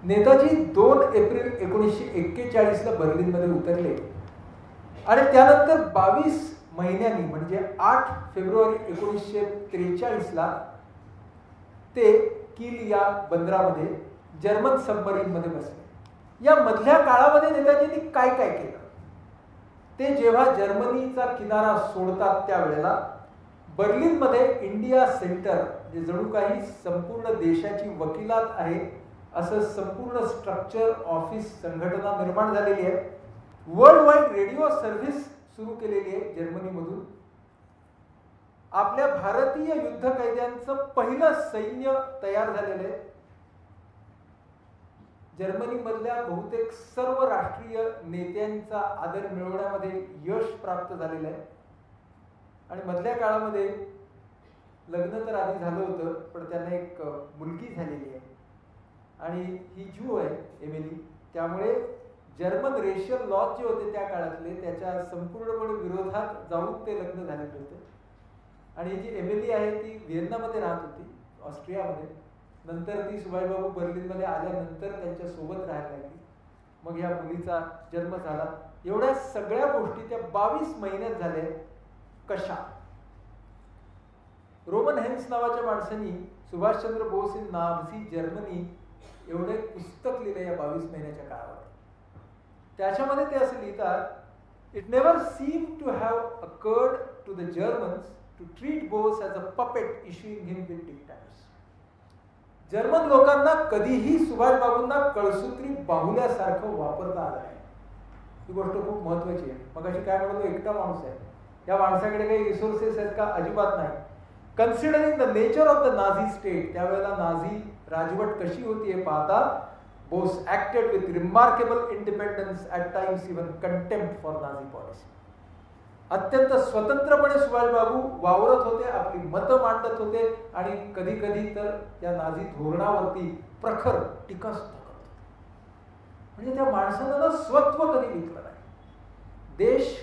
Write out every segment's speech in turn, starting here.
Netaji 2 April 1941 ला बर्लिनमध्ये उतरले आणि त्यानंतर 22 महिन्यांनी म्हणजे 8 फेब्रुवारी 1943 ला ते किल या बंदरामध्ये जर्मन सबमरीनमध्ये बसले. या मधल्या काळामध्ये नेताजींनी काय काय केलं ते जेव्हा जर्मनीचा किनारा सोडतात त्यावेळेला बर्लिनमध्ये इंडिया सेंटर जे जणू काही संपूर्ण देशाची वकिलात आहे असं संपूर्ण स्ट्रक्चर ऑफिस संघटना निर्माण झालेली आहे. वर्ल्ड वाईड रेडिओ सर्व्हिस सुरू केलेली आहे जर्मनीमधून. आपल्या भारतीय युद्ध कैद्यांचं पहिलं सैन्य तयार झालेलं आहे. जर्मनीमधल्या बहुतेक सर्व राष्ट्रीय नेत्यांचा आदर मिळवण्यामध्ये यश प्राप्त झालेलं आहे. आणि मधल्या काळामध्ये लग्न तर आधी झालं होतं पण त्यांना एक मुलगी झालेली आहे आणि ही ज्यू आहे एमिली. त्यामुळे जर्मन रेशियल लॉज जे होते त्या काळातले त्याच्या संपूर्णपणे विरोधात जाऊन ते लग्न झालेले होते. आणि जी एमिली आहे ती व्हिएन्नामध्ये राहत होती ऑस्ट्रियामध्ये. नंतर ती सुभाषबाबू बर्लिनमध्ये आल्यानंतर त्यांच्या सोबत राहायला लागली. मग ह्या मुलीचा जन्म झाला. एवढ्या सगळ्या गोष्टी त्या 22 महिन्यात झाल्या. कशा? रोमन हेन्स नावाच्या माणसांनी Subhas Chandra Bose in Nazi Germany एवढे पुस्तक लिहिले या 22 महिन्याच्या काळामध्ये. त्याच्यामध्ये ते असं लिहितात, it never seem to have occurred to the Germans to treat Bose as a puppet issuing him with dictators. German लोकांना कधीही सुभाषबाबूंना कळसूत्री बाहुल्यासारखं वापरता आलं नाही. ही गोष्ट खूप महत्वाची आहे. मग अशी काय म्हणतो, एकटा माणूस आहे, या माणसाकडे काही रिसोर्सेस आहेत का? अजिबात नाही. Considering the nature of the Nazi state, त्यावेळेला नाझी राजवट कशी होती हे पाहता Bose acted with remarkable independence, at times even contempt for Nazi policy. अत्यंत स्वतंत्रपणे सुभाषबाबू वावरत होते, आपली मतं मांडत होते आणि कधी कधी तर त्या नाझी धोरणावरती प्रखर टीकास्त्र करत होते. म्हणजे त्या माणसानं स्वत्व कधी विकलं नाही. देश,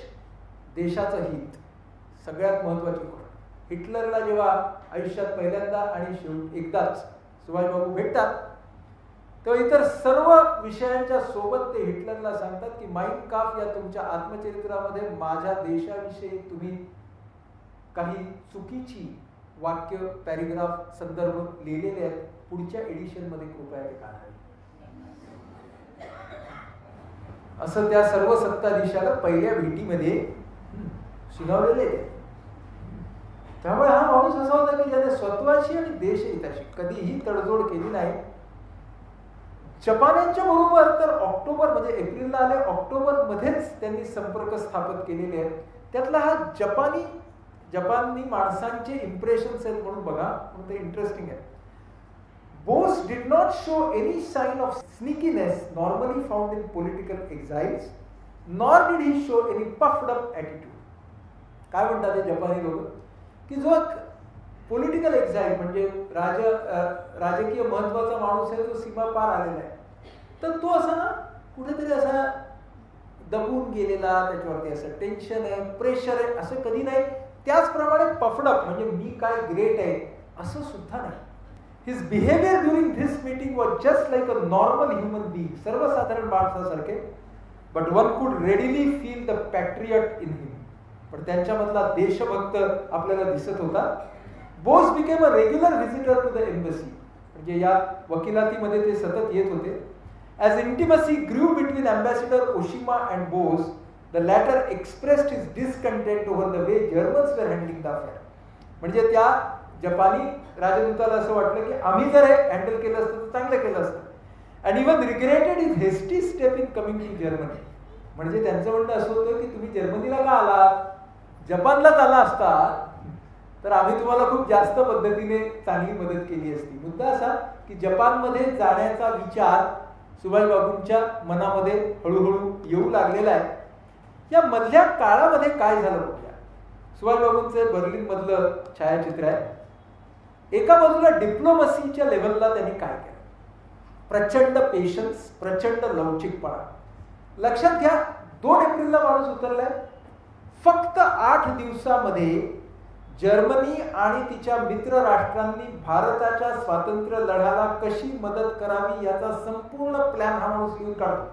देशाचं हित सगळ्यात महत्वाची गोष्ट. हिटलरला जेव्हा आयुष्यात पहिल्यांदा आणि एकदाच सुभाषबाबू भेटतात तेव्हा इतर सर्व विषयांच्या सोबत ते हिटलरला सांगतात की माईन काफ या तुमच्या आत्मचरित्रामध्ये माझ्या देशाविषयी तुम्ही काही चुकीची वाक्य, पॅरेग्राफ, संदर्भ लिहिलेले आहेत. पुढच्या एडिशनमध्ये कृपया ते काढावे. असं त्या सर्व सत्ताधीशाला पहिल्या भेटीमध्ये सुनावलेले आहे. त्यामुळे हा माणूस असा होता की ज्याने स्वत्वाची आणि देशहिताची कधीही तडजोड केली नाही. जपान्यांच्या बरोबर तर ऑक्टोबर म्हणजे एप्रिलला आले, ऑक्टोबर मध्येच त्यांनी संपर्क स्थापित केलेले आहेत. त्यातला हा जपानी माणसांचे इम्प्रेशन्स आहेत म्हणून बघा, म्हणून ते इंटरेस्टिंग आहे. Bose did not show any sign of sneakiness normally found in political exiles, nor did he show any puffed up attitude. काय म्हणतात ते जपानी लोक की जो पॉलिटिकल एक्झाइल म्हणजे राजकीय महत्वाचा माणूस आहे, जो सीमा पार आलेला आहे, तर तो असा ना कुठेतरी असा दबून गेलेला, त्याच्यावरती असं टेन्शन आहे, प्रेशर आहे, असं कधी नाही. त्याचप्रमाणे पफडअप म्हणजे मी काय ग्रेट आहे असं सुद्धा नाही. His behaviour during this meeting was just like a normal human being, सर्वसाधारण माणसासारखे. But one could readily feel the patriot in him. पण त्यांच्यामधला देशभक्त आपल्याला दिसत होता. Bose became a regular visitor to the embassy, म्हणजे या वकिलातीमध्ये ते सतत येत होते. As intimacy grew between ambassador Oshima and Bose, the latter expressed his discontent over the way Germans were handling the affair. म्हणजे त्या जपानी राजदूताला असं वाटलं की आम्ही जर हे हँडल केलं असतं तर चांगलं केलं असतं. And even regretted his hasty step in coming to Germany. म्हणजे त्यांचं म्हणणं असं होतं की तुम्ही जर्मनीला का आलात, जपानलाच आला असता तर आम्ही तुम्हाला खूप जास्त पद्धतीने चांगली मदत केली असती. मुद्दा असा की जपानमध्ये जाण्याचा विचार सुभाषबाबूंच्या मनामध्ये हळूहळू येऊ लागलेला आहे. या मधल्या काळामध्ये काय झालं बघूया. सुभाषबाबूंचे बर्लिन मधलं छायाचित्र आहे. एका बाजूला डिप्लोमसीच्या लेव्हलला त्यांनी काय केलं, प्रचंड पेशन्स, प्रचंड लवचिकपणा. लक्षात घ्या 2 एप्रिलला माणूस उतरलाय. फक्त 8 दिवसामध्ये जर्मनी आणि तिच्या मित्र राष्ट्रांनी भारताच्या स्वातंत्र्य लढ्याला कशी मदत करावी याचा संपूर्ण प्लॅन हा माणूस घेऊन काढतो.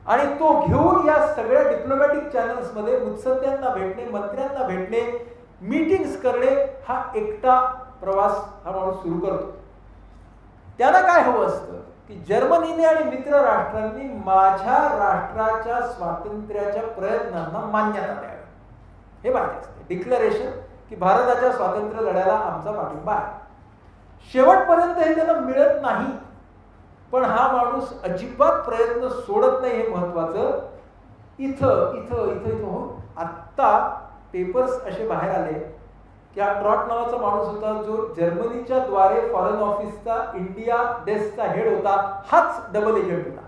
आणि तो घेऊन या सगळ्या डिप्लोमॅटिक चॅनल्स मध्ये मुत्सद्द्यांना भेटणे, मंत्र्यांना भेटणे, मीटिंग्स करणे हा एकटा प्रवास हा माणूस सुरू करतो. त्याला काय हवं असतं की जर्मनीने आणि मित्र राष्ट्रांनी माझ्या राष्ट्राच्या स्वातंत्र्याच्या प्रयत्नांना मान्यता द्यावी हे पाहिजे असते. डिक्लरेशन की भारताच्या स्वातंत्र्य लढ्याला आमचा पाठिंबा आहे. शेवटपर्यंत हे त्याला मिळत नाही, पण हा माणूस अजिबात प्रयत्न सोडत नाही हे महत्वाचं. इथं इथं इथं इथं हो आत्ता पेपर्स असे बाहेर आले की हा ट्रॉट नावाचा माणूस होता जो जर्मनीच्या द्वारे फॉरेन ऑफिसचा इंडिया डेस्कचा हेड होता, हाच डबल एजंट होता.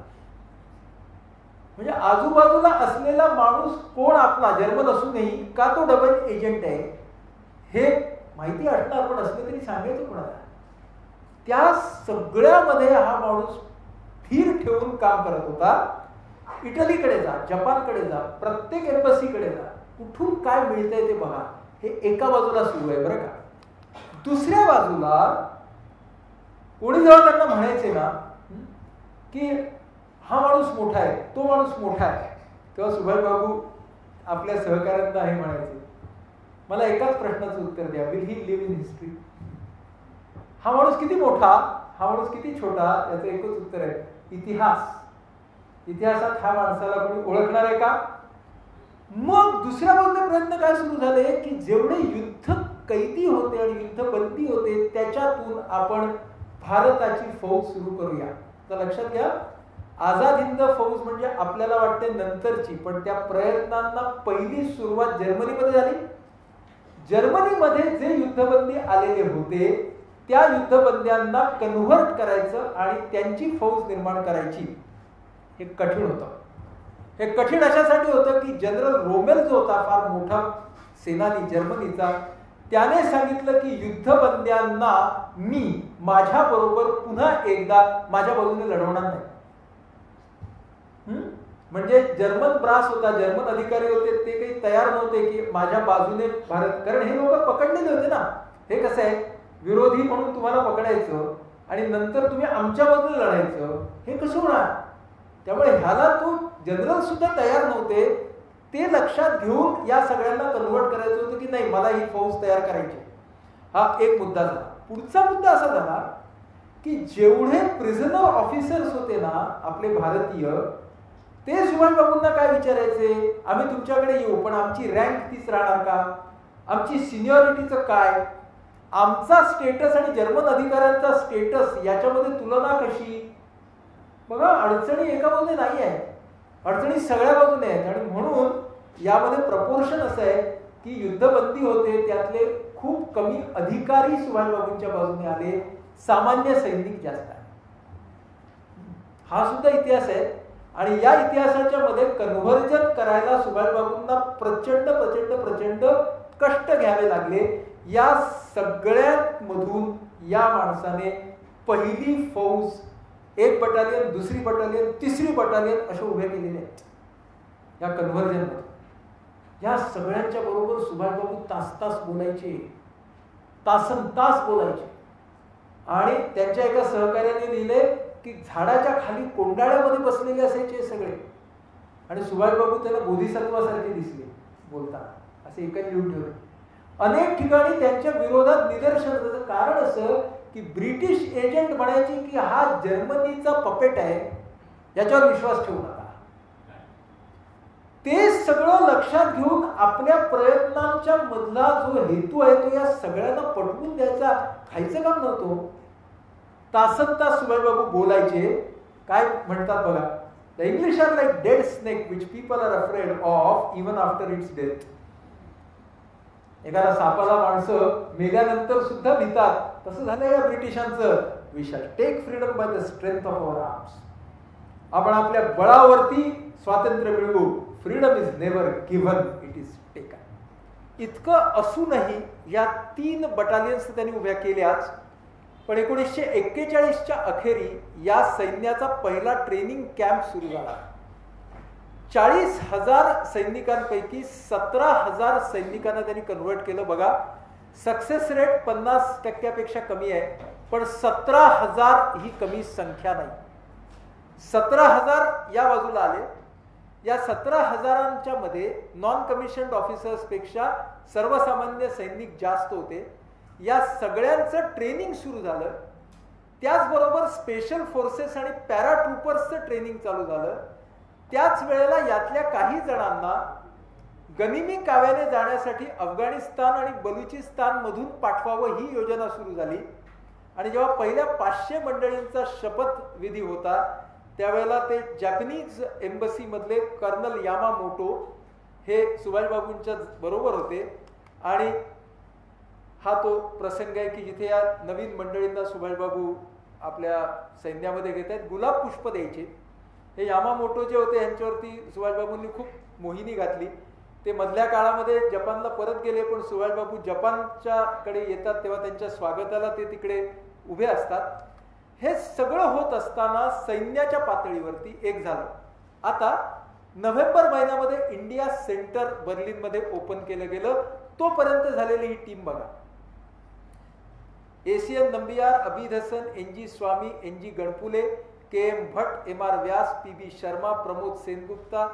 म्हणजे आजूबाजूला असलेला माणूस कोण आपला जर्मन असूनही का तो डबल एजंट आहे हे माहिती असणार, पण असले तरी सांगायचं कोणाला. त्या सगळ्यामध्ये हा माणूस धीर ठेवून काम करत होता. इटलीकडे जा, जपानकडे जा, प्रत्येक एम्बसीकडे जा, कुठून काय मिळतंय ते बघा, हे एका बाजूला सुरू आहे बरं का. दुसऱ्या बाजूला कोणी जेव्हा त्यांना म्हणायचे ना की हा माणूस मोठा आहे, तो माणूस मोठा आहे, तेव्हा सुभाषबाबू आपल्या सहकाऱ्यांना हे म्हणायचे, मला एकाच प्रश्नाचं उत्तर द्या, will he live in history. हा माणूस किती मोठा, हा माणूस किती छोटा, याचं एकच उत्तर आहे, इतिहास. इतिहासात ह्या माणसाला कोणी ओळखणार आहे का. मग दुसऱ्या बाजूने प्रयत्न काय सुरू झाले की जेवढे युद्ध कैदी होते आणि युद्धबंदी होते त्याच्यातून आपण भारताची फौज सुरू करूया. तर लक्षात घ्या, आझाद हिंद फौज म्हणजे आपल्याला वाटते नंतरची, पण त्या प्रयत्नांना पहिली सुरुवात जर्मनीमध्ये झाली. जर्मनीमध्ये जे युद्धबंदी आलेले होते त्या युद्धबंद्यांना कन्व्हर्ट करायचं आणि त्यांची फौज निर्माण करायची हे कठीण होतं. हे कठीण अशासाठी होतं की जनरल रोमेल जो होता फार मोठा सेनानी जर्मनीचा, त्याने सांगितलं की युद्धबंद्यांना मी माझ्या बरोबर पुन्हा एकदा माझ्या बाजूने लढवणार नाही. म्हणजे जर्मन ब्रास होता, जर्मन अधिकारी होते, ते काही तयार नव्हते की माझ्या बाजूने भारत, कारण हे लोक पकडलेले होते ना. हे कसं आहे, विरोधी म्हणून तुम्हाला पकडायचं आणि नंतर तुम्ही आमच्या बाजूने लढायचं, हे कसं होणार. त्यामुळे ह्याला तो जनरल सुद्धा तयार नव्हते. ते लक्षात घेऊन या सगळ्यांना कन्व्हर्ट करायचं होतं की नाही, मला ही फौज तयार करायची. हा एक मुद्दा झाला. पुढचा मुद्दा असा झाला की जेवढे प्रिझनर ऑफिसर्स होते ना आपले भारतीय, ते सुभाषबाबूंना काय विचारायचे, आम्ही तुमच्याकडे येऊ पण आमची रँक तीच राहणार का, आमची सिनियरिटीचं काय, आमचा स्टेटस आणि जर्मन अधिकाऱ्यांचा स्टेटस याच्यामध्ये तुलना कशी. बघा, अडचणी एका बाजूने नाही आहे, अडचणी सगळ्या बाजूने आहेत. आणि म्हणून यामध्ये प्रपोर्शन असं आहे की युद्धबंदी होते त्यातले खूप कमी अधिकारी सुभाषबाबूंच्या बाजूने आले, सामान्य सैनिक जास्त आहे. हा सुद्धा इतिहास आहे. आणि या इतिहासाच्या मध्ये कन्व्हर्जन करायला सुभाषबाबूंना प्रचंड प्रचंड प्रचंड कष्ट घ्यावे लागले. या सगळ्यांमधून या माणसाने पहिली फौज, एक बटालियन, दुसरी बटालियन, तिसरी बटालियन असे उभे केलेले आहेत या कन्व्हर्जन मध्ये. या सगळ्यांच्या बरोबर सुभाषबाबू तास तास बोलायचे, तासन तास बोलायचे. आणि त्यांच्या एका सहकार्याने लिहिले की झाडाच्या खाली कोंडाळ्यामध्ये बसलेले असायचे सगळे, आणि सुभाषबाबू त्याला बोधिसत्वासारखे दिसले बोलताना, असे एकाने लिहून ठेवले. अनेक ठिकाणी त्यांच्या विरोधात निदर्शन. कारण असं की ब्रिटिश एजंट म्हणायचे की हा जर्मनीचा पपेट आहे, याच्यावर विश्वास ठेवू नका. ते सगळं लक्षात घेऊन आपल्या प्रयत्नांच्या मधला जो हेतू आहे तो या सगळ्यांना पटवून द्यायचा, खायचं काम नव्हतं. तासन तास सुभाषबाबू बोलायचे. काय म्हणतात बघा, the English are like dead snake which people are afraid of even after its death. एखादा सापाला माणसं मेल्यानंतर सुद्धा भीतात, तसं झालं या ब्रिटिशांचं. We shall take freedom by the strength of our arms. आपण आपल्या बळावरती स्वातंत्र्य मिळवू. Freedom is never given, it is taken. इतकं असूनही या 3 बटालियन्स त्यांनी उभ्या केल्याच. पण 1941च्या अखेरी या सैन्याचा पहिला ट्रेनिंग कॅम्प सुरू झाला. 40,000 सैनिकांपैकी 17,000 सैनिकांना त्यांनी कन्व्हर्ट केलं. बघा, सक्सेस रेट 50% कमी आहे, पण 17,000 ही कमी संख्या नाही. 17,000 या बाजूला आले. या 17,000च्या मध्ये नॉन कमिशन्ड ऑफिसर्स पेक्षा सर्वसामान्य सैनिक जास्त होते. या सगळ्यांचं ट्रेनिंग सुरू झालं. त्याचबरोबर स्पेशल फोर्सेस आणि पॅराट्रुपर्सचं ट्रेनिंग चालू झालं. त्याच वेळेला यातल्या काही जणांना गनिमी काव्याने जाण्यासाठी अफगाणिस्तान आणि बलुचिस्तान मधून पाठवावं ही योजना सुरू झाली. आणि जेव्हा पहिल्या 500 मंडळींचा शपथविधी होता त्यावेळेला ते जॅपनीज एम्बसी मधले कर्नल यामामोटो हे सुभाषबाबूंच्या बरोबर होते. आणि हा तो प्रसंग आहे की जिथे या नवीन मंडळींना सुभाषबाबू आपल्या सैन्यामध्ये घेत आहेत. गुलाब पुष्प द्यायचे. हे यामामोटो जे होते यांच्यावरती सुभाषबाबूंनी खूप मोहिनी घातली. ते मधल्या काळामध्ये जपानला परत गेले, पण सुभाषबाबू जपानच्याकडे येतात तेव्हा त्यांच्या स्वागताला ते तिकडे उभे असतात. हे सगळं होत असताना सैन्याच्या पातळीवरती एक झालं. आता नोव्हेंबर महिन्यामध्ये इंडिया सेंटर बर्लिनमध्ये ओपन केलं गेलं. तोपर्यंत झालेली ही टीम बघा. ACN Nambiar, Abid Hasan, NG Swami, NG Ganpule, KM Bhatt, MR Vyas, PB Sharma, Pramod Sengupta,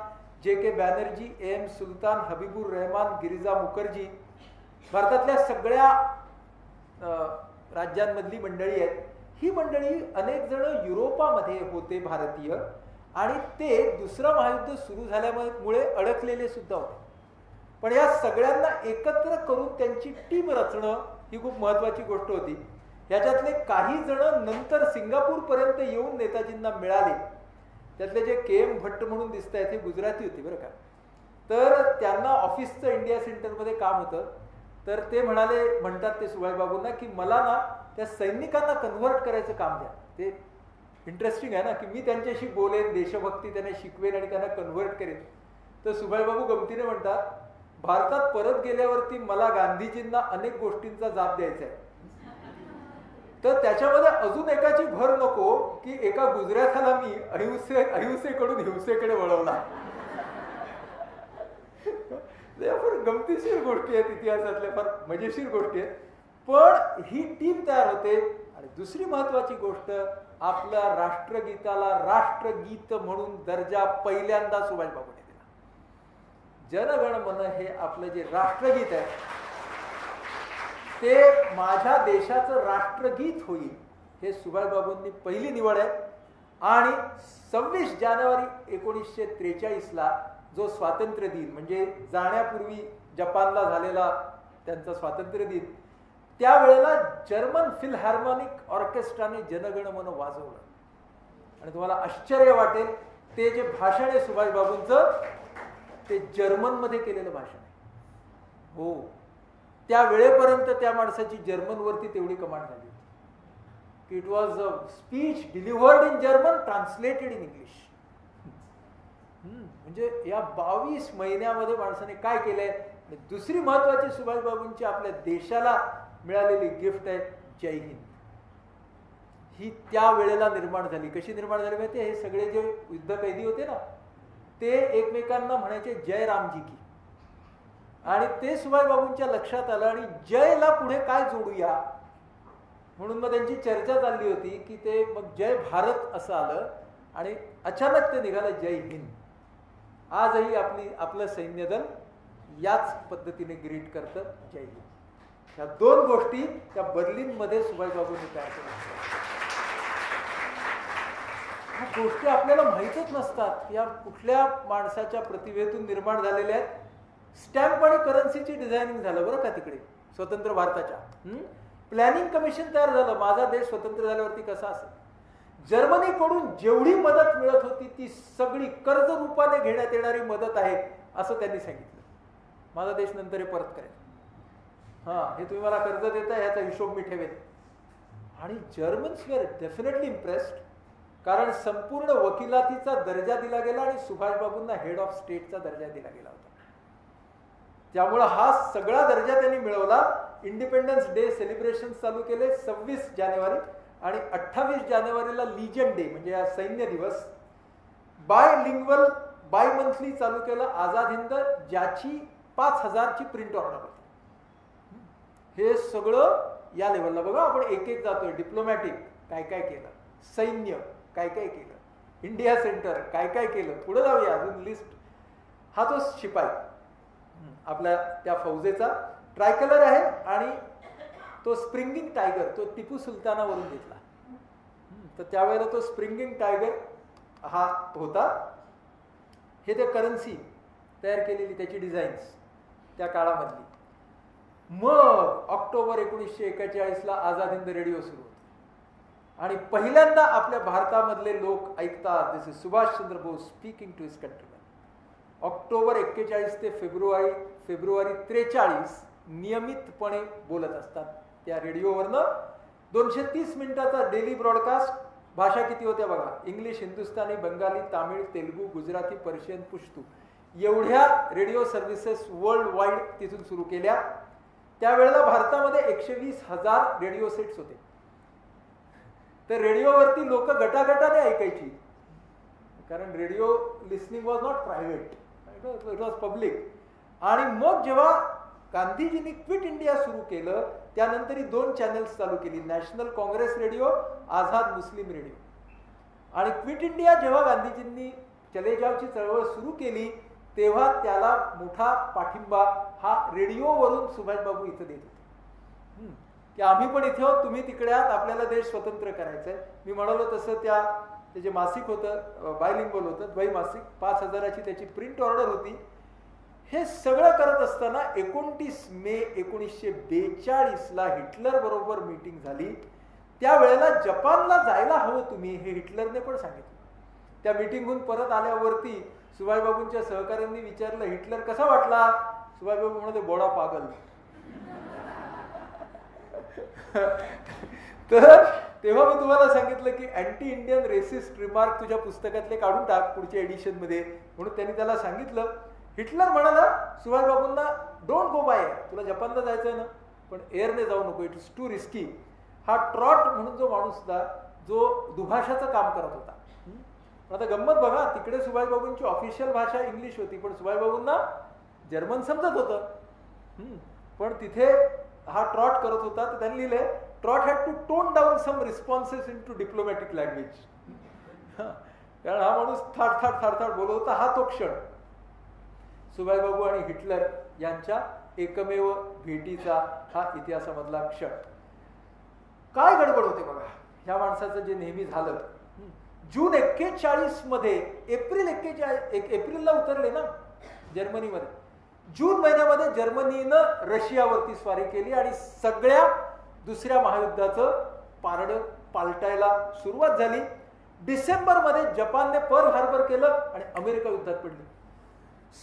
JK Banerjee, M Sultan, Habibur Rahman, Girija Mukherjee, भारतातल्या सगळ्या राज्यांमधली मंडळी आहेत. ही मंडळी अनेक जण युरोपामध्ये होते भारतीय, आणि ते दुसरं महायुद्ध सुरू झाल्यामुळे अडकलेले सुद्धा होते. पण या सगळ्यांना एकत्र करून त्यांची टीम रचणं ही खूप महत्वाची गोष्ट होती. याच्यातले काही जण नंतर सिंगापूर पर्यंत येऊन नेताजींना मिळाले. त्यातले जे केएम भट्ट म्हणून दिसत आहेत हे गुजराती होते बरं का. तर त्यांना ऑफिसचं इंडिया सेंटरमध्ये काम होतं. तर ते म्हणतात ते सुभाषबाबूंना की मला ना त्या सैनिकांना कन्व्हर्ट करायचं काम द्या. ते इंटरेस्टिंग आहे ना की मी त्यांच्याशी बोलेन, देशभक्ती त्यांना शिकवेन आणि त्यांना कन्व्हर्ट करेन. तर सुभाषबाबू गमतीने म्हणतात, भारतात परत गेल्यावरती मला गांधीजींना अनेक गोष्टींचा जाब द्यायचा आहे. तर त्याच्यामध्ये अजून एकाची भर नको की एका गुजराथाला मी अहिंसेकडून हिंसेकडे वळवला. फार गमतीशीर गोष्टी आहेत इतिहासातल्या, फार मजेशीर गोष्टी आहेत. पण ही टीम तयार होते. आणि दुसरी महत्वाची गोष्ट, आपल्या राष्ट्रगीताला राष्ट्रगीत म्हणून दर्जा पहिल्यांदा सुभाषबाबूने दिला. जनगण मन हे आपलं जे राष्ट्रगीत आहे ते माझ्या देशाचं राष्ट्रगीत होईल हे सुभाषबाबूंनी पहिली निवड आहे. आणि 26 जानेवारी 1943ला जो स्वातंत्र्य दिन म्हणजे जाण्यापूर्वी जपानला झालेला त्यांचा स्वातंत्र्य दिन, त्यावेळेला जर्मन फिलहार्मोनिक ऑर्केस्ट्राने जनगण मन वाजवलं. आणि तुम्हाला आश्चर्य वाटेल, ते जे भाषण आहे सुभाषबाबूंचं ते जर्मनमध्ये केलेलं भाषण आहे. हो, त्या वेळेपर्यंत त्या माणसाची जर्मनवरती तेवढी कमांड झाली. It was a speech delivered in German, translated in English. म्हणजे या 22 महिन्यामध्ये माणसाने काय केलंय. दुसरी महत्वाची सुभाषबाबूंची आपल्या देशाला मिळालेली गिफ्ट आहे जय हिंद. ही त्या वेळेला निर्माण झाली. कशी निर्माण झाली माहिती? हे सगळे जे युद्ध कैदी होते ना ते एकमेकांना म्हणायचे जय रामजी की. आणि ते सुभाषबाबूंच्या लक्षात आलं आणि जयला पुढे काय जोडूया म्हणून मग त्यांची चर्चा चालली होती की ते मग जय भारत असं आलं. आणि अचानक ते निघालं जय हिंद. आजही आपलं सैन्य दल याच पद्धतीने ग्रीट करतं जय हिंद. या दोन गोष्टी त्या बर्लिनमध्ये सुभाषबाबूंनी तयार केल्या. ह्या गोष्टी आपल्याला माहीतच नसतात. या कुठल्या माणसाच्या प्रतिभेतून निर्माण झालेल्या आहेत. स्टॅम्प आणि करन्सीची डिझायनिंग झालं बरं का तिकडे स्वतंत्र भारताच्या. प्लॅनिंग कमिशन तयार झालं. माझा देश स्वतंत्र झाल्यावरती कसा असेल. जर्मनीकडून जेवढी मदत मिळत होती ती सगळी कर्ज रूपाने घेण्यात येणारी मदत आहे असं त्यांनी सांगितलं. माझा देश नंतर हे परत करेल. हे तुम्ही मला कर्ज देताय ह्याचा हिशोब मी ठेवेन. आणि जर्मन्स वेर डेफिनेटली इम्प्रेस्ड, कारण संपूर्ण वकिलातीचा दर्जा दिला गेला आणि सुभाषबाबूंना हेड ऑफ स्टेटचा दर्जा दिला गेला होता. त्यामुळे हा सगळा दर्जा त्यांनी मिळवला. इंडिपेंडन्स डे सेलिब्रेशन चालू केले 26 जानेवारी आणि 28 जानेवारीला लिजन डे म्हणजे सैन्य दिवस. बायलिंग्वल बाय मंथली चालू केलं आझाद हिंद, ज्याची 5,000ची प्रिंट ऑर्डर होती. हे सगळं या लेवलला बघा. आपण एक एक जातोय. डिप्लोमॅटिक काय काय केलं, सैन्य काय काय केलं, इंडिया सेंटर काय काय केलं, पुढे जाऊया अजून लिस्ट. हा तो शिपाई आपल्या त्या फौजेचा ट्रायकलर आहे आणि तो स्प्रिंगिंग टायगर तो टिपू सुलतानावरून घेतला. तर त्यावेळेला तो स्प्रिंगिंग टायगर हा होता. हे ते करन्सी तयार केलेली त्याची डिझाईन्स त्या काळामधली. मग ऑक्टोबर 1941ला आझाद हिंद रेडिओ सुरू होतो आणि पहिल्यांदा आपल्या भारतामधले लोक ऐकतात this is Subhashchandra Bose speaking to his countryman. October 41 ते फेब्रुवारी 43 नियमितपणे बोलत असतात त्या रेडिओवरनं. 230 मिनिटाचा डेली ब्रॉडकास्ट. भाषा किती होत्या बघा, इंग्लिश, हिंदुस्थानी, बंगाली, तामिळ, तेलुगू, गुजराती, पर्शियन, पुश्तू एवढ्या रेडिओ सर्व्हिसेस वर्ल्ड वाईड तिथून सुरू केल्या. त्यावेळेला भारतामध्ये 120,000 रेडिओ सेट्स होते. तर रेडिओवरती लोक गटागटाने ऐकायची, कारण radio listening was not private, it was public. आणि मग जेव्हा गांधीजींनी क्विट इंडिया सुरू केलं त्यानंतर 2 चॅनल्स चालू केली, नॅशनल काँग्रेस रेडिओ, आझाद मुस्लिम रेडिओ. आणि क्विट इंडिया जेव्हा गांधीजींनी चले जावची चळवळ सुरू केली तेव्हा त्याला मोठा पाठिंबा हा रेडिओवरून सुभाषबाबू इथं देत होते की आम्ही पण इथे आहोत, तुम्ही तिकडे आहात, आपल्याला देश स्वतंत्र करायचा आहे. मी म्हणालो तसं ते जे मासिक होतं बायलिंग्वल होतं, द्वैमासिक, 5,000ची त्याची प्रिंट ऑर्डर होती. हे सगळं करत असताना 29 मे 1942ला हिटलर बरोबर मीटिंग झाली. त्यावेळेला जपानला जायला हवं तुम्ही, हे हिटलरने पण सांगितलं. त्या मीटिंगहून परत आल्यावरती सुभाषबाबूंच्या सहकाऱ्यांनी विचारलं हिटलर कसा वाटला. सुभाषबाबू म्हणते बोडा पागल. तर तेव्हा मी तुम्हाला सांगितलं की अँटी इंडियन रेसिस्ट रिमार्क तुझ्या पुस्तकातले काढून टाक पुढच्या एडिशन मध्ये, म्हणून त्यांनी त्याला सांगितलं. हिटलर म्हणाला सुभाषबाबूंना डोंट गो बाय एअर, तुला जपानला जायचंय ना पण एअरने जाऊ नको, इट इज टू रिस्की. हा ट्रॉट म्हणून जो माणूस होता जो दुभाषाचं काम करत होता. आता गंमत बघा, तिकडे सुभाषबाबूंची ऑफिशियल भाषा इंग्लिश होती पण सुभाषबाबूंना जर्मन समजत होतं. पण तिथे हा ट्रॉट करत होता तर त्यांनी लिहिले Trott had to tone down some responses in to diplomatic language. कारण हा माणूस थाट बोलत होता. हा तो क्षण सुभाषबाबू आणि हिटलर यांच्या एकमेव भेटीचा हा इतिहासामधला क्षण. काय गडबड होते बघा ह्या माणसाचं जे नेहमी झालं. जून 41 मध्ये एप्रिलला उतरले ना जर्मनीमध्ये. जून महिन्यामध्ये जर्मनीनं रशियावरती स्वारी केली आणि सगळ्या दुसऱ्या महायुद्धाचं पारडं पालटायला सुरुवात झाली. डिसेंबरमध्ये जपानने पर्ल हार्बर केलं आणि अमेरिका युद्धात पडली.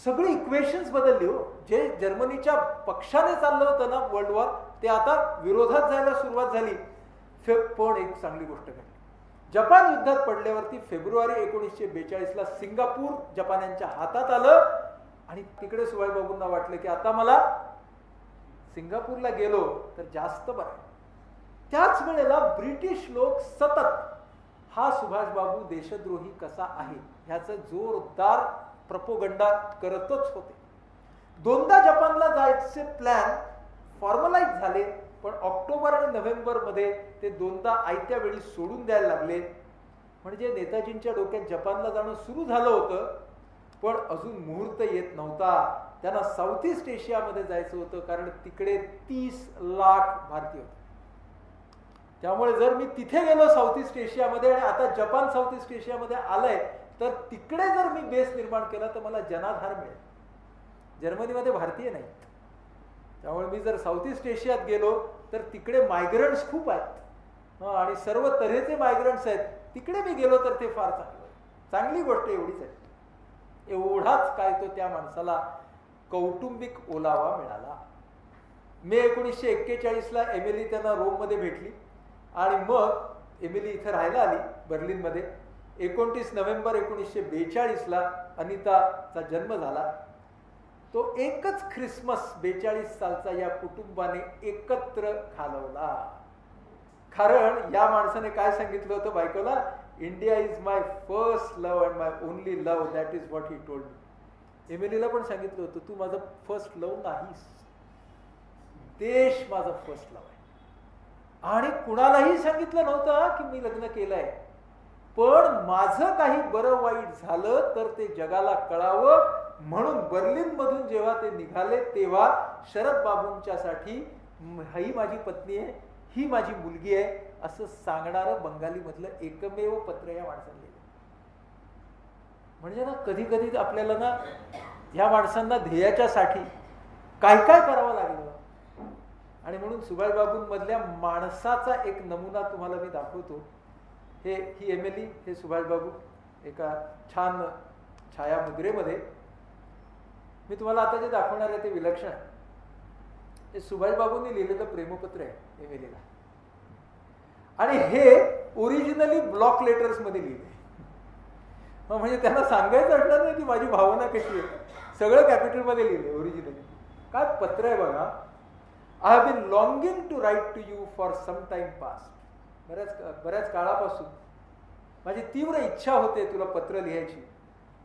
सगळी इक्वेशन्स बदलली हो. जे जर्मनीच्या पक्षाने चाललं होतं ना वर्ल्ड वॉर ते आता विरोधात जायला सुरुवात झाली. पण एक चांगली गोष्ट घडली. जपान युद्धात पडल्यावरती फेब्रुवारी 1942ला सिंगापूर जपान्यांच्या हातात आलं आणि तिकडे सुभाषबाबूंना वाटलं की आता मला सिंगापूरला गेलो तर जास्त बरं आहे. त्याच वेळेला ब्रिटिश लोक सतत हा सुभाषबाबू देशद्रोही कसा आहे ह्याचं जोरदार प्रपोगंडा करतच होते. 2दा जपानला जायचे प्लॅन फॉर्मलाइज झाले पण ऑक्टोबर आणि नोव्हेंबर मध्ये ते 2दा आयत्या वेळी सोडून द्यायला लागले. म्हणजे नेताजींच्या डोक्यात जपानला जाणं सुरू झालं होतं पण अजून मुहूर्त येत नव्हता. त्यांना साऊथ ईस्ट एशियामध्ये जायचं होतं कारण तिकडे 30 लाख भारतीय होते. त्यामुळे जर मी तिथे गेलो साऊथ ईस्ट एशियामध्ये आणि आता जपान साऊथ ईस्ट एशियामध्ये आलंय तर तिकडे जर मी बेस निर्माण केला तर मला जनाधार मिळेल. जर्मनीमध्ये भारतीय नाहीत. त्यामुळे मी जर साऊथ ईस्ट एशियात गेलो तर तिकडे मायग्रंट्स खूप आहेत आणि सर्व तऱ्हेचे मायग्रंट्स आहेत. तिकडे मी गेलो तर ते फार चांगली गोष्ट एवढीच आहे. एवढाच काय तो त्या माणसाला कौटुंबिक ओलावा मिळाला. मे 1941ला एमिली त्यांना रोममध्ये भेटली आणि मग एमिली इथं राहायला आली बर्लिनमध्ये. 29 नोव्हेंबर 1942ला अनिताचा जन्म झाला. तो एकच ख्रिसमस 42 सालचा या कुटुंबाने एकत्र घालवला. कारण या माणसाने काय सांगितलं होतं बायकोला India is my first love and my only love, that is what he told me. एमिलीला पण सांगितलं होतं, तू माझं फर्स्ट लव्ह नाहीस, देश माझा फर्स्ट लव्ह आहे. आणि कुणालाही सांगितलं नव्हतं की मी लग्न केलंय, पण माझं काही बरं वाईट झालं तर ते जगाला कळावं म्हणून बर्लिन मधून जेव्हा ते निघाले तेव्हा शरद बाबूंच्यासाठी ही माझी पत्नी आहे, ही माझी मुलगी आहे असं सांगणारं बंगाली मधलं एकमेव पत्र या माणसाने लिहिलं. म्हणजे ना कधी कधी आपल्याला ना ह्या माणसांना ध्येयाच्यासाठी काय काय करावं लागलं. आणि म्हणून सुभाषबाबूंमधल्या माणसाचा एक नमुना तुम्हाला मी दाखवतो. ही एमिली, हे सुभाषबाबू एका छान छायामुद्रेमध्ये. मी तुम्हाला आता जे दाखवणार आहे ते विलक्षण आहे. हे सुभाषबाबूंनी लिहिलेलं प्रेमपत्र आहे एमिलीला, आणि हे ओरिजिनली ब्लॉक लेटर्स मध्ये लिहिले. म्हणजे त्यांना सांगायचं असणार नाही की माझी भावना कशी आहे, सगळं कॅपिटल मध्ये लिहिले ओरिजिनली. काय पत्र आहे बघा. I have been longing to write to you for some time past. बऱ्याच काळापासून माझी तीव्र इच्छा होते तुला पत्र लिहायची.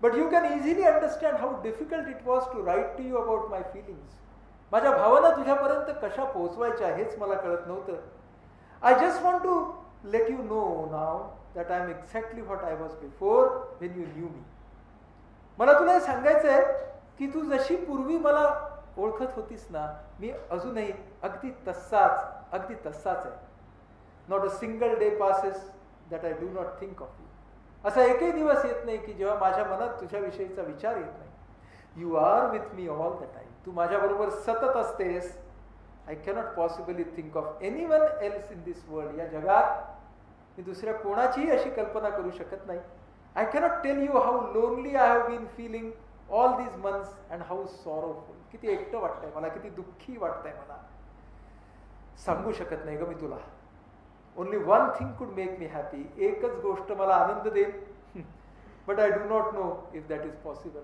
But you can easily understand how difficult it was to write to you about my feelings. माझ्या भावना तुझ्यापर्यंत कशा पोहोचवायच्या हेच मला कळत नव्हतं. I just want to let you know now that I am exactly what I was before when you knew me. मला तुला हे सांगायचं आहे की तू जशी पूर्वी मला ओळखत होतीस ना, मी अजूनही अगदी तसाच आहे. Not a single day passes that I do not think of you. असा एकही दिवस येत नाही की जेव्हा माझ्या मनात तुझ्याविषयीचा विचार येत नाही. You are with me all the time. तू माझ्याबरोबर सतत असतेस. I cannot possibly think of anyone else in this world. या जगात मी दुसऱ्या कोणाचीही अशी कल्पना करू शकत नाही. I cannot tell you how lonely I have been feeling all these months and how sorrowful. किती एकटं वाटतंय मला, किती दुःखी वाटतंय मला, सांगू शकत नाही ग मी तुला. Only one thing could make me happy. एकच गोष्ट मला आनंद देईल. But I do not know if that is possible.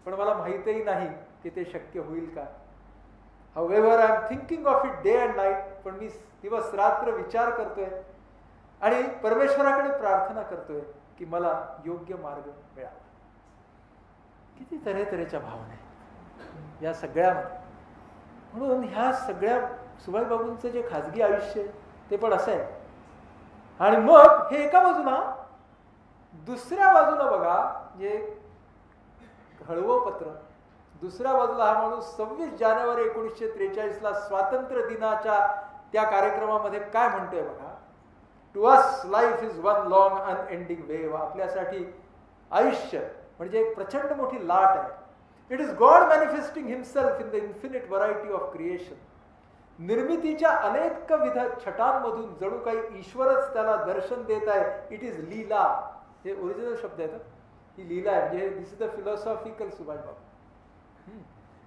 पण मला माहितही नाही की ते शक्य होईल का. However I am thinking of it day and night. पण मी दिवस रात्र विचार करतोय आणि परमेश्वराकडे प्रार्थना करतोय की मला योग्य मार्ग मिळावा. किती तऱ्हेतऱ्हेच्या भावना आहेत या सगळ्यामध्ये. म्हणून ह्या सगळ्या सुभाषबाबूंचं जे खाजगी आयुष्य ते पण असं आहे. आणि मग हे एका बाजूला, दुसऱ्या बाजूला बघा जे हळवं पत्र. दुसऱ्या बाजूला हा माणूस 26 जानेवारी 1943 स्वातंत्र्य दिनाच्या त्या कार्यक्रमामध्ये काय म्हणतोय बघा. To us life is one long unending wave. आपल्यासाठी आयुष्य म्हणजे एक प्रचंड मोठी लाट आहे. It is God manifesting himself in the infinite variety of creation. निर्मितीच्या अनेक विध छटांमधून जणू काही ईश्वरच त्याला दर्शन देत आहे. It is lila. हे ओरिजिनल शब्द आहेत. ही लीला आहे. म्हणजे this is the philosophical Subhashbabu.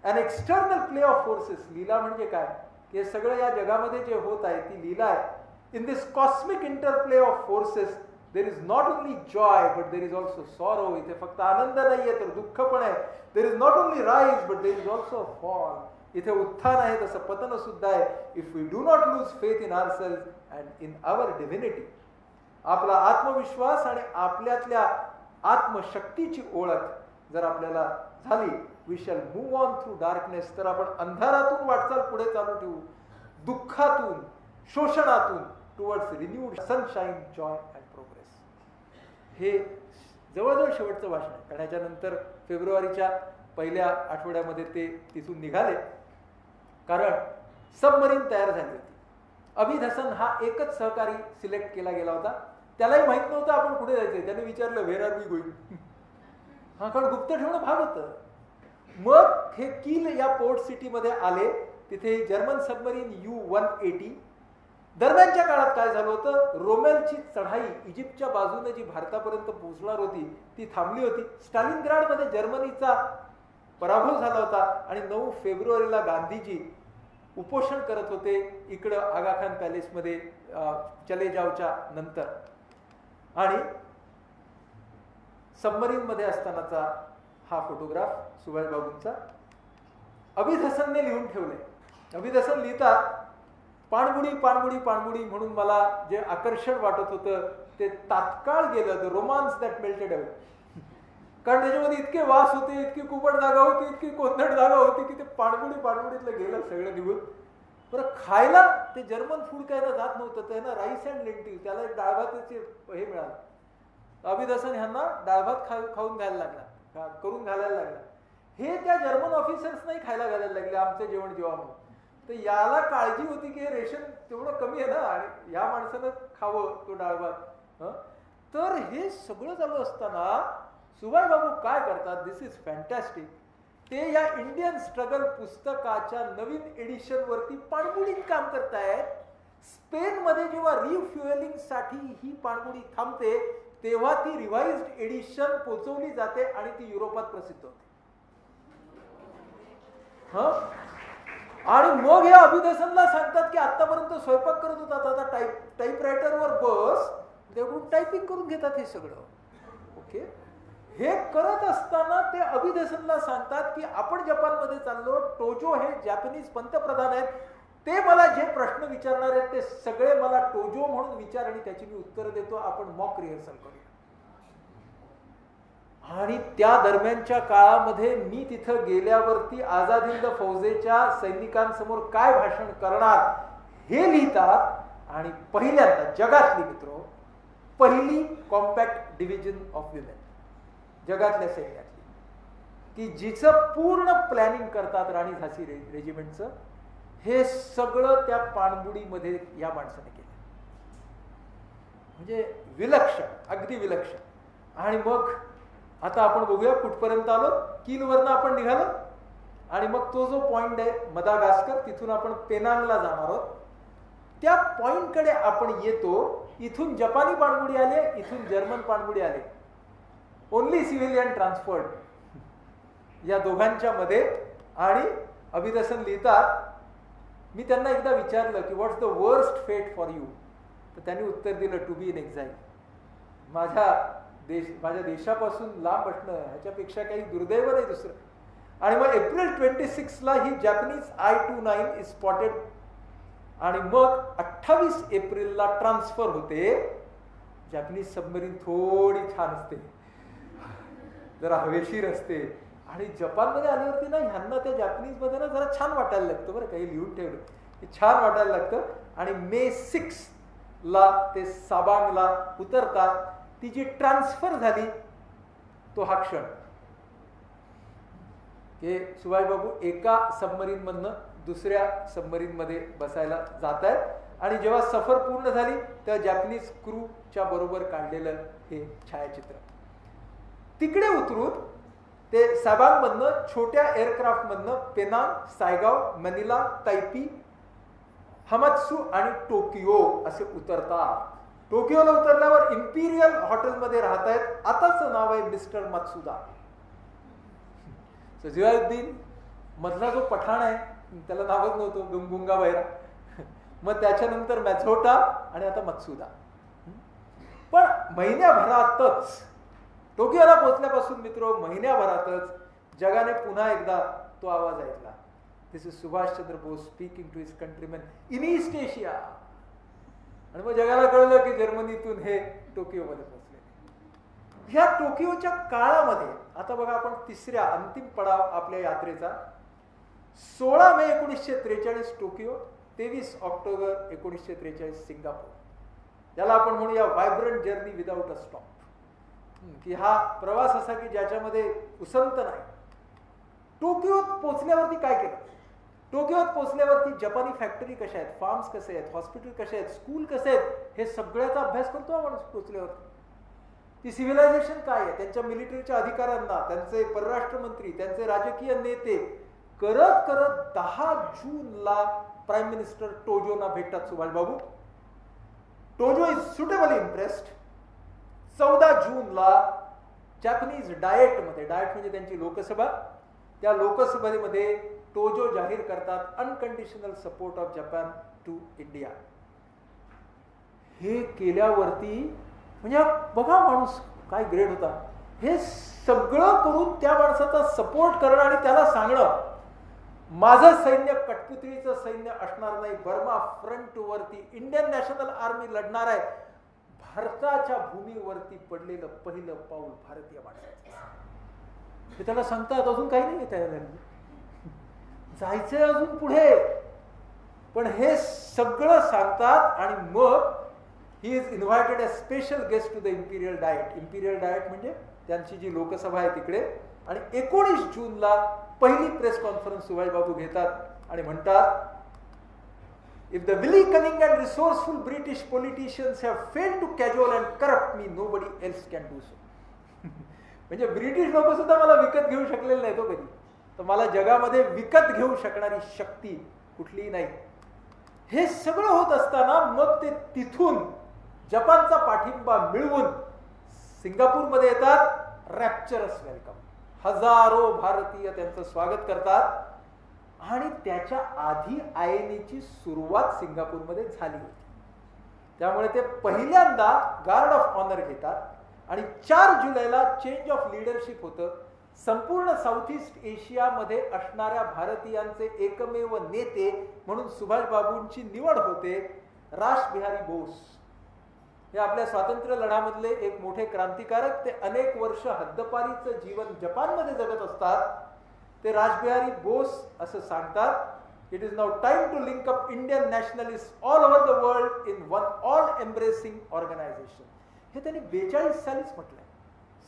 An external play of forces. लीला म्हणजे काय, हे सगळं या जगामध्ये जे होत आहे ती लीला आहे. In this cosmic interplay of forces there is not only joy but there is also sorrow. इथे फक्त आनंद नाहीये तर दुःख पण आहे. There is not only rise but there is also fall. इथे उत्थान आहे तसं पतन सुद्धा आहे. If we do not lose faith in ourselves and in our divinity. आपला आत्मविश्वास आणि आपल्यातल्या आत्मशक्तीची ओळख जर आपल्याला झाली, we shall move on through darkness. तर आपण अंधारातून वाटचाल पुढे चालू ठेवू, दुःखातून, शोषणातून towards renewed sunshine, joy and progress. हे जवळजवळ शेवटचं भाषण आहे. कारण याच्यानंतर फेब्रुवारीच्या पहिल्या आठवड्यामध्ये ते तिथून निघाले. कारण सबमरीन तयार झाली होती. अमित हसन हा एकच सहकारी सिलेक्ट केला गेला होता. त्यालाही माहित नव्हतं आपण कुठे जायचंय. त्याने विचारलं व्हेर आर वी गोइंग. हा, कारण गुप्त ठेवणं भाग होतं. मग हे कील या पोर्ट सिटीमध्ये आले. तिथे जर्मन सबमरीन U-180. दरम्यानच्या काळात काय झालं होतं, रोमेलची चढाई इजिप्तच्या बाजूने जी भारतापर्यंत पोहोचणार होती ती थांबली होती. स्टालिनग्राडमध्ये जर्मनीचा पराभव झाला होता आणि 9 फेब्रुवारीला गांधीजी उपोषण करत होते इकडं आगा खान पॅलेसमध्ये चले जावच्या नंतर. आणि सबमरीन मध्ये असतानाचा हा फोटोग्राफ सुभाषबाबूंचा. अमित हसनने लिहून ठेवले. अमित हसन लिहितात पाणबुडी पाणबुडी पाणबुडी म्हणून मला जे आकर्षण वाटत होतं ते तात्काळ गेलं. The romance that melted away. कारण त्याच्यामध्ये इतके वास होते, इतकी कुबड जागा होती, इतकी कोंदट जागा होती की ते पाणबुडीतलं गेलं सगळं निघून. बरं खायला ते जर्मन फूड खायला जात नव्हतं, त्यांना राईस अँड लेंटिल, त्याला डाळ भाताचे हे मिळालं. अभिदासन ह्यांना डाळ भात खाऊन घ्यायला लागला, करून घालायला लागला. हे त्या जर्मन ऑफिसर्सनाही खायला घालायला लागले आमचं जेवण जेव्हा म्हणून. तर याला काळजी होती की हे रेशन तेवढं कमी आहे ना आणि या माणसानं खावं तो डाळ भात. तर हे सगळं चालू असताना सुभाष बाबू काय करतात, दिस इज फॅन्टॅस्टिक. ते या इंडियन स्ट्रगल पुस्तकाच्या नवीन एडिशन वरती पाणबुडीत काम करतायत. स्पेनमध्ये जेव्हा रिफ्युएलिंग साठी ही पाणबुडी थांबते तेव्हा ती रिवाइज्ड एडिशन पोहोचवली जाते आणि ती युरोपात प्रसिद्ध होते. आणि मग हे अभिदर्शनला सांगतात की आतापर्यंत स्वयंपाक करत होतात, आता टाईपरायटरवर बस, तेवढून टायपिंग करून घेतात हे सगळं. ओके, हे करत असताना ते अभिदर्शनला सांगतात की आपण जपानमध्ये चाललो, टोजो हे जॅपनीज पंतप्रधान आहेत, ते मला जे प्रश्न विचारणार आहेत ते सगळे मला टोजो म्हणून विचार आणि त्याची मी उत्तर देतो, आपण मॉक रिहर्सल करूया. आणि त्या दरम्यानच्या काळामध्ये मी तिथं गेल्यावरती आझाद हिंद फौजेच्या सैनिकांसमोर काय भाषण करणार हे लिहितात. आणि पहिल्यांदा जगातली मित्र पहिली कॉम्पॅक्ट डिव्हिजन ऑफ विमेन जगातल्या सैन्यातली की जिचं पूर्ण प्लॅनिंग करतात राणी झाशी रेजिमेंटचं, हे सगळं त्या पाणबुडीमध्ये या माणसाने केलं. म्हणजे विलक्षण, अगदी विलक्षण. आणि मग आता आपण बघूया कुठपर्यंत आलो. किलवरनं आपण निघालो आणि मग तो जो पॉइंट आहे मदागास्कर, तिथून आपण पेनांगला जाणार आहोत. त्या पॉइंटकडे आपण येतो. इथून जपानी पाणबुडी आले, इथून जर्मन पाणबुडी आले, ओनली सिव्हिलियन ट्रान्सपोर्ट या दोघांच्या मध्ये. आणि अभिदर्शन लिहितात, मी त्यांना एकदा विचारलं की व्हॉट्स द वर्स्ट फेट फॉर यू, तर त्यांनी उत्तर दिलं टू बी इन एक्झाईल. माझ्या देशापासून लांब असणं ह्याच्यापेक्षा काही दुर्दैव नाही दुसरं. आणि मग एप्रिल 26ला ही जॅपनीज I-29 इज स्पॉटेड आणि मग 28 एप्रिलला ट्रान्सफर होते. जॅपनीज सबमरीन थोडी छान असते, जरा हवेशीर असते. आणि जपानमध्ये आल्यावरती ना ह्यांना त्या जॅपनीज मध्ये ना जरा छान वाटायला लागतं. बरं, काही लिहून ठेवलं की छान वाटायला लागतं. आणि May 6ला ते साबांगला उतरतात. ती जी ट्रान्सफर झाली तो हा क्षण की सुभाषबाबू एका सबमरीन मधनं दुसऱ्या सबमरीन मध्ये बसायला जात आहेत. आणि जेव्हा सफर पूर्ण झाली तेव्हा जॅपनीज क्रूच्या बरोबर काढलेलं हे छायाचित्र. तिकडे उतरून ते साबांग मधनं छोट्या एअरक्राफ्ट मधनं पेनांग, सायगाव, मनिला, तैपी, हमात्सू आणि टोकियो असे उतरतात. टोकियोला उतरल्यावर इम्पिरियल हॉटेलमध्ये राहत आहेत. आताच नाव आहे मिस्टर मत्सुदा. जियाउद्दीन मधला जो पठाण आहे त्याला नावच नव्हतं, गुंगा बैरा. मग त्याच्यानंतर मॅझोटा आणि आता मत्सुदा. पण महिन्याभरातच टोकियोला पोहोचल्यापासून मित्र महिन्याभरातच जगाने पुन्हा एकदा तो आवाज ऐकला, this is Subhashchandra Bose speaking to his countryman in East Asia. आणि मग जगाला कळलं की जर्मनीतून हे टोकियोमध्ये पोहोचले. ह्या टोकियोच्या काळामध्ये आता बघा आपण तिसऱ्या अंतिम पडाव आपल्या यात्रेचा 16 मे 1943 टोकियो, 23 ऑक्टोबर 1943 सिंगापूर. ज्याला आपण म्हणूया vibrant journey without a stop. की हा प्रवास असा की ज्याच्यामध्ये उसंत नाही. टोकियोत पोहोचल्यावरती काय केलं? टोकियोत पोहोचल्यावरती जपानी फॅक्टरी कशा आहेत, फार्म्स कसे आहेत, हॉस्पिटल कसे आहेत, स्कूल कसे आहेत, हे सगळ्याचा अभ्यास करतो आपण पोहोचल्यावरती. ती सिव्हिलायझेशन काय आहे, त्यांच्या मिलिटरीच्या अधिकाऱ्यांना, त्यांचे परराष्ट्र मंत्री, त्यांचे राजकीय नेते करत करत 10 जूनला प्राईम मिनिस्टर टोजोना भेटतात सुभाषबाबू. टोजो is suitably impressed. 14 जूनला जॅपनीज डाएटमध्ये, डाएट म्हणजे त्यांची लोकसभा, त्या लोकसभेमध्ये टोजो जाहीर करतात unconditional support of Japan to India. हे केल्यावरती म्हणजे बघा माणूस काय ग्रेट होता. हे सगळं करून त्या माणसाचा सपोर्ट करणं आणि त्याला सांगणं माझं सैन्य कठपुतळीचं सैन्य असणार नाही, बर्मा फ्रंटवरती इंडियन नॅशनल आर्मी लढणार आहे. भारताच्या भूमीवरती पडलेलं पहिलं पाऊल भारतीय माणसाचं. हे त्याला सांगतात अजून काही नाही तयार जायचंय अजून पुढे, पण हे सगळं सांगतात. आणि मग he is invited as special guest to the Imperial Diet. Imperial Diet म्हणजे त्यांची जी लोकसभा आहे तिकडे. आणि 19 जूनला पहिली प्रेस कॉन्फरन्स सुभाषबाबू घेतात आणि म्हणतात, if the wily cunning and resourceful British politicians have failed to cajole and corrupt me, nobody else can do so. म्हणजे ब्रिटिश लोक सुद्धा मला विकत घेऊ शकलेले नाही तो कधी, तर मला जगामध्ये विकत घेऊ शकणारी शक्ती कुठलीही नाही. हे सगळं होत असताना मग ते तिथून जपानचा पाठिंबा मिळवून सिंगापूरमध्ये येतात. रॅप्चरस वेलकम, हजारो भारतीय त्यांचं स्वागत करतात. आणि त्याच्या आधी आयएनएची सुरुवात सिंगापूरमध्ये झाली होती, त्यामुळे ते पहिल्यांदा गार्ड ऑफ ऑनर घेतात. आणि 4 जुलैला चेंज ऑफ लिडरशिप होतं. संपूर्ण साऊथ ईस्ट एशियामध्ये असणाऱ्या भारतीयांचे एकमेव नेते म्हणून सुभाषबाबूंची निवड होते. रास बिहारी बोस हे आपल्या स्वातंत्र्य लढ्यामधले एक मोठे क्रांतिकारक. ते अनेक वर्ष हद्दपारीचं जीवन जपानमध्ये जगत असतात. ते रास बिहारी बोस असं सांगतात, it is now time to link up Indian nationalist all over the world in one all embracing organisation. हे त्यांनी 42 सालीच म्हटलंय.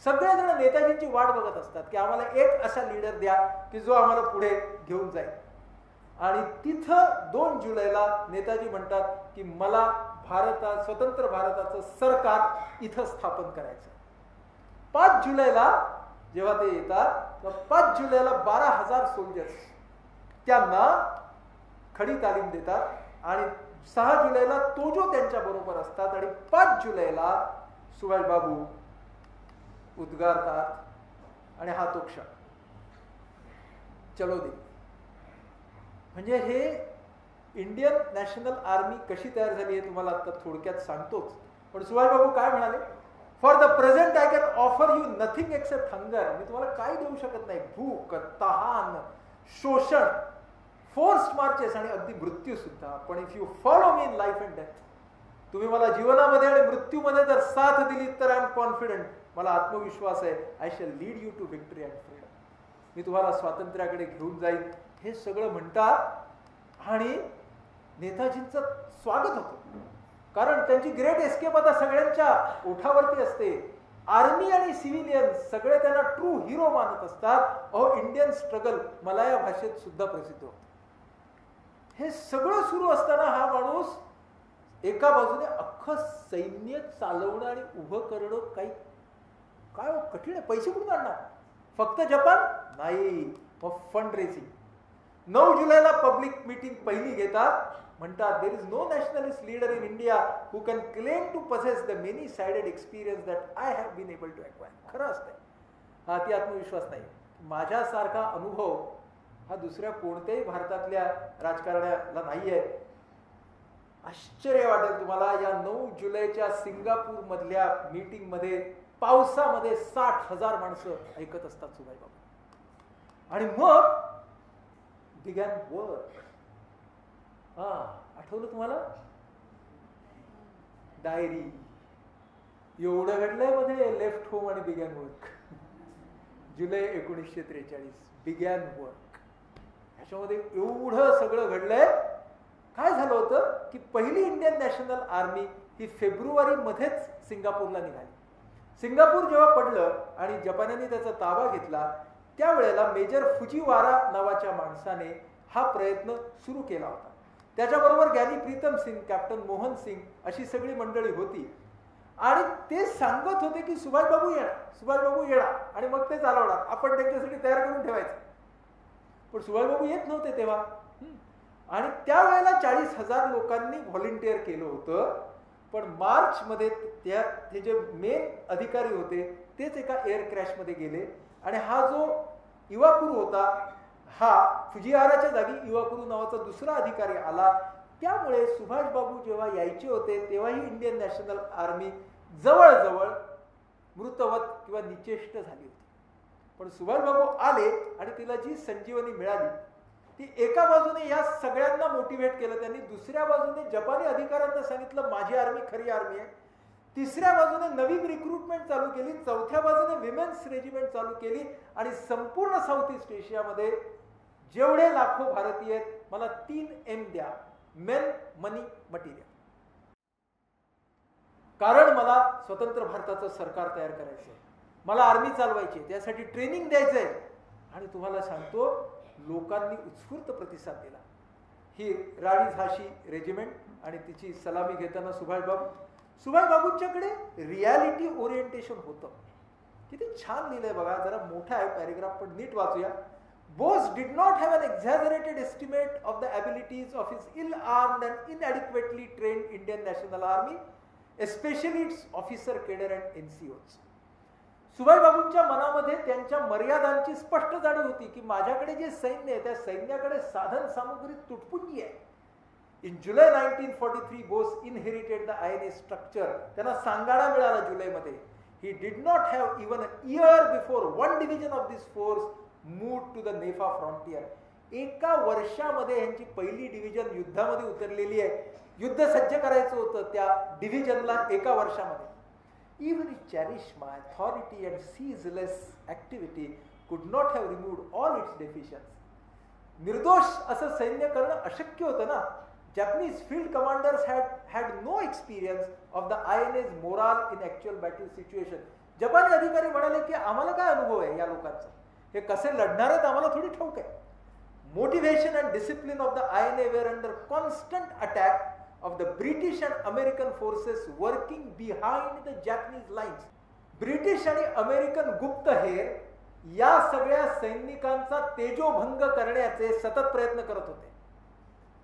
सगळेजण नेताजींची वाट बघत असतात की आम्हाला एक असा लीडर द्या की जो आम्हाला पुढे घेऊन जाईल. आणि तिथं 2 जुलैला नेताजी म्हणतात की मला स्वतंत्र भारताचं सरकार इथं स्थापन करायचं. 5 जुलैला जेव्हा ते येतात, 5 जुलैला 12,000 सोल्जर्स त्यांना खडी तालीम देतात. आणि 6 जुलैला तोजो त्यांच्या बरोबर असतात. आणि 5 जुलैला सुभाषबाबू उद्गारतात आणि हा तो क्षण, चलो दे. म्हणजे हे इंडियन नॅशनल आर्मी कशी तयार झाली हे तुम्हाला आता थोडक्यात सांगतोच. पण सुभाषबाबू काय म्हणाले, for the present I can offer you nothing except hunger. मी तुम्हाला काही देऊ शकत नाही, भूक, तहान, शोषण, फोर्स्ड मार्चेस आणि अगदी मृत्यू सुद्धा. पण if you follow me in life and death, तुम्ही मला जीवनामध्ये आणि मृत्यूमध्ये जर साथ दिली तर आय एम कॉन्फिडंट, मला आत्मविश्वास आहे, I shall lead you to victory and freedom. मी तुम्हाला स्वातंत्र्याकडे घेऊन जाईल. हे सगळं म्हणतात आणि नेताजींचं स्वागत होतं, कारण त्यांची ग्रेट एस्केप आता सगळ्यांच्या ओठावरती असते. आर्मी आणि सिव्हिलियन सगळे त्यांना ट्रू हिरो मानत असतात. अहो, इंडियन स्ट्रगल मलाया भाषेत सुद्धा प्रसिद्ध होतं. हे सगळं सुरू असताना हा माणूस एका बाजूने अख्खं सैन्य चालवणं आणि उभं करणं काही काय कठीण आहे. पैसे कुठून आणणार, फक्त जपान नाही, मग फंड रेझिंग. 9 जुलैला पब्लिक मीटिंग पहिली घेतात. म्हणतात there is no nationalist leader in India who can claim to possess the many sided experience that I have been able to acquire. खरं असतंय, हा अति आत्मविश्वास नाही. माझ्यासारखा अनुभव हा दुसऱ्या कोणत्याही भारतातल्या राजकारण्याला नाही आहे. आश्चर्य वाटेल तुम्हाला, या 9 जुलैच्या सिंगापूर मधल्या मीटिंग मध्ये पावसामध्ये 60,000 माणसं ऐकत असतात सुभाषबाबू. आणि मग बिगॅन वर्क. आठवलं तुम्हाला, डायरी एवढं घडलंय मध्ये, लेफ्ट होम आणि बिगॅन वर्क. जुलै 1943 बिगॅन वर्क. ह्याच्यामध्ये एवढं सगळं घडलंय. काय झालं होतं की पहिली इंडियन नॅशनल आर्मी ही फेब्रुवारी मध्येच सिंगापूरला निघाली. सिंगापूर जेव्हा पडलं आणि जपान्यांनी त्याचा ताबा घेतला, त्यावेळेला मेजर फुजिवारा नावाच्या माणसाने हा प्रयत्न सुरू केला होता. त्याच्याबरोबर ज्ञानी प्रीतम सिंग, कॅप्टन मोहन सिंग अशी सगळी मंडळी होती. आणि ते सांगत होते की सुभाषबाबू येणार, सुभाषबाबू येणार आणि मग ते चालवणार, आपण त्यांच्यासाठी तयार करून ठेवायचं. पण सुभाषबाबू येत नव्हते तेव्हा. आणि त्यावेळेला 40,000 लोकांनी व्हॉलेंटिअर केलं होतं. पण मार्च मध्ये ते जे मेन अधिकारी होते तेच एका एअर क्रॅशमध्ये गेले. आणि हा जो इवाकुरू होता, हा फुजिवाराच्या जागी इवाकुरू नावाचा दुसरा अधिकारी आला. त्यामुळे सुभाषबाबू जेव्हा यायचे होते तेव्हाही इंडियन नॅशनल आर्मी जवळजवळ मृतवत किंवा निचेष्ट झाली होती. पण सुभाषबाबू आले आणि तिला जी संजीवनी मिळाली की एका बाजूने या सगळ्यांना मोटिवेट केलं त्यांनी, दुसऱ्या बाजूने जपानी अधिकाऱ्यांना सांगितलं माझी आर्मी खरी आर्मी आहे, तिसऱ्या बाजूने नवीन रिक्रुटमेंट चालू केली, चौथ्या बाजूने विमेन्स रेजिमेंट चालू केली आणि संपूर्ण साऊथ ईस्ट एशियामध्ये जेवढे लाखो भारतीय आहेत, मला 3M द्या, मेन, मनी, मटेरियल. कारण मला स्वतंत्र भारताचं सरकार तयार करायचंय, मला आर्मी चालवायची, त्यासाठी ट्रेनिंग द्यायचंय. आणि तुम्हाला सांगतो लोकांनी उत्स्फूर्त प्रतिसाद दिला. ही राणी झाशी रेजिमेंट आणि तिची सलामी घेताना सुभाषबाबूंच्याकडे रियालिटी ओरिएंटेशन होतं. किती छान लिहिलंय बघा, जरा मोठा आहे पॅरेग्राफ पण नीट वाचूया. Bose did not have an exaggerated estimate of the abilities of his ill-armed and inadequately trained Indian National Army, especially its officer cadre and NCOs. सुभाषबाबूंच्या मनामध्ये त्यांच्या मर्यादांची स्पष्ट जाणीव होती की माझ्याकडे जे सैन्य आहे त्या सैन्याकडे साधन सामुग्री तुटपुंजी आहे. In July 1943 Bose inherited the INA structure. त्यांना सांगाडा मिळाला जुलैमध्ये. He did not have even a year before one division of this force moved to the NEFA frontier. एका वर्षामध्ये यांची पहिली डिव्हिजन युद्धामध्ये उतरलेली आहे. युद्ध सज्ज करायचं होतं त्या डिव्हिजनला एका वर्षामध्ये. Even if cherished my authority and ceaseless activity could not have removed all its deficiencies. निर्दोष असं सैन्य करणं अशक्य होतं ना. Japanese field commanders had no experience of the INA's morale in actual battle situation. जपानी अधिकारी म्हणाले की आम्हाला काय अनुभव आहे या लोकांचा, हे कसे लढणार आहेत आम्हाला थोडी ठाऊक आहे. Motivation and discipline of the INA were under constant attack of the British and American forces working behind the Japanese lines. British आणि अमेरिकन गुप्तहेर या सगळ्या सैनिकांचा तेजोभंग करण्याचे सतत प्रयत्न करत होते.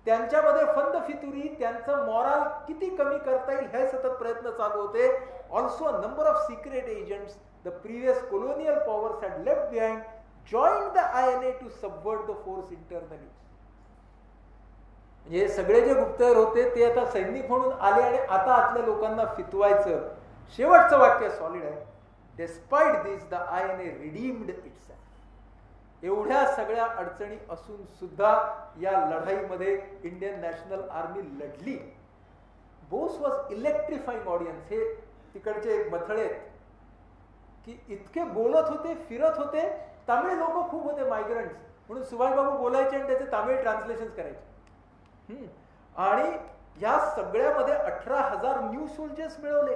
त्यांच्यामध्ये फंदफितुरी, त्यांचं मॉरल किती कमी करता येईल हे सतत प्रयत्न चालू होते. Also number of secret agents the previous colonial powers had left behind joined the INA to subvert the force internally. हे सगळे जे गुप्तहेर होते ते आता सैनिक म्हणून आले आणि आता आतल्या लोकांना फितवायचं. शेवटचं वाक्य सॉलिड आहे. Despite this the INA redeemed itself. एवढ्या सगळ्या अडचणी असून सुद्धा या लढाईमध्ये इंडियन नॅशनल आर्मी लढली. Bose was electrifying audience. हे तिकडचे मथळे आहेत की इतके बोलत होते, फिरत होते. तामिळ लोक खूप होते, मायग्रंट्स, म्हणून सुभाषबाबू बोलायचे आणि त्याचे तामिळ ट्रान्सलेशन करायचे. आणि या सगळ्यामध्ये 18,000 न्यू सोल्जर्स मिळवले.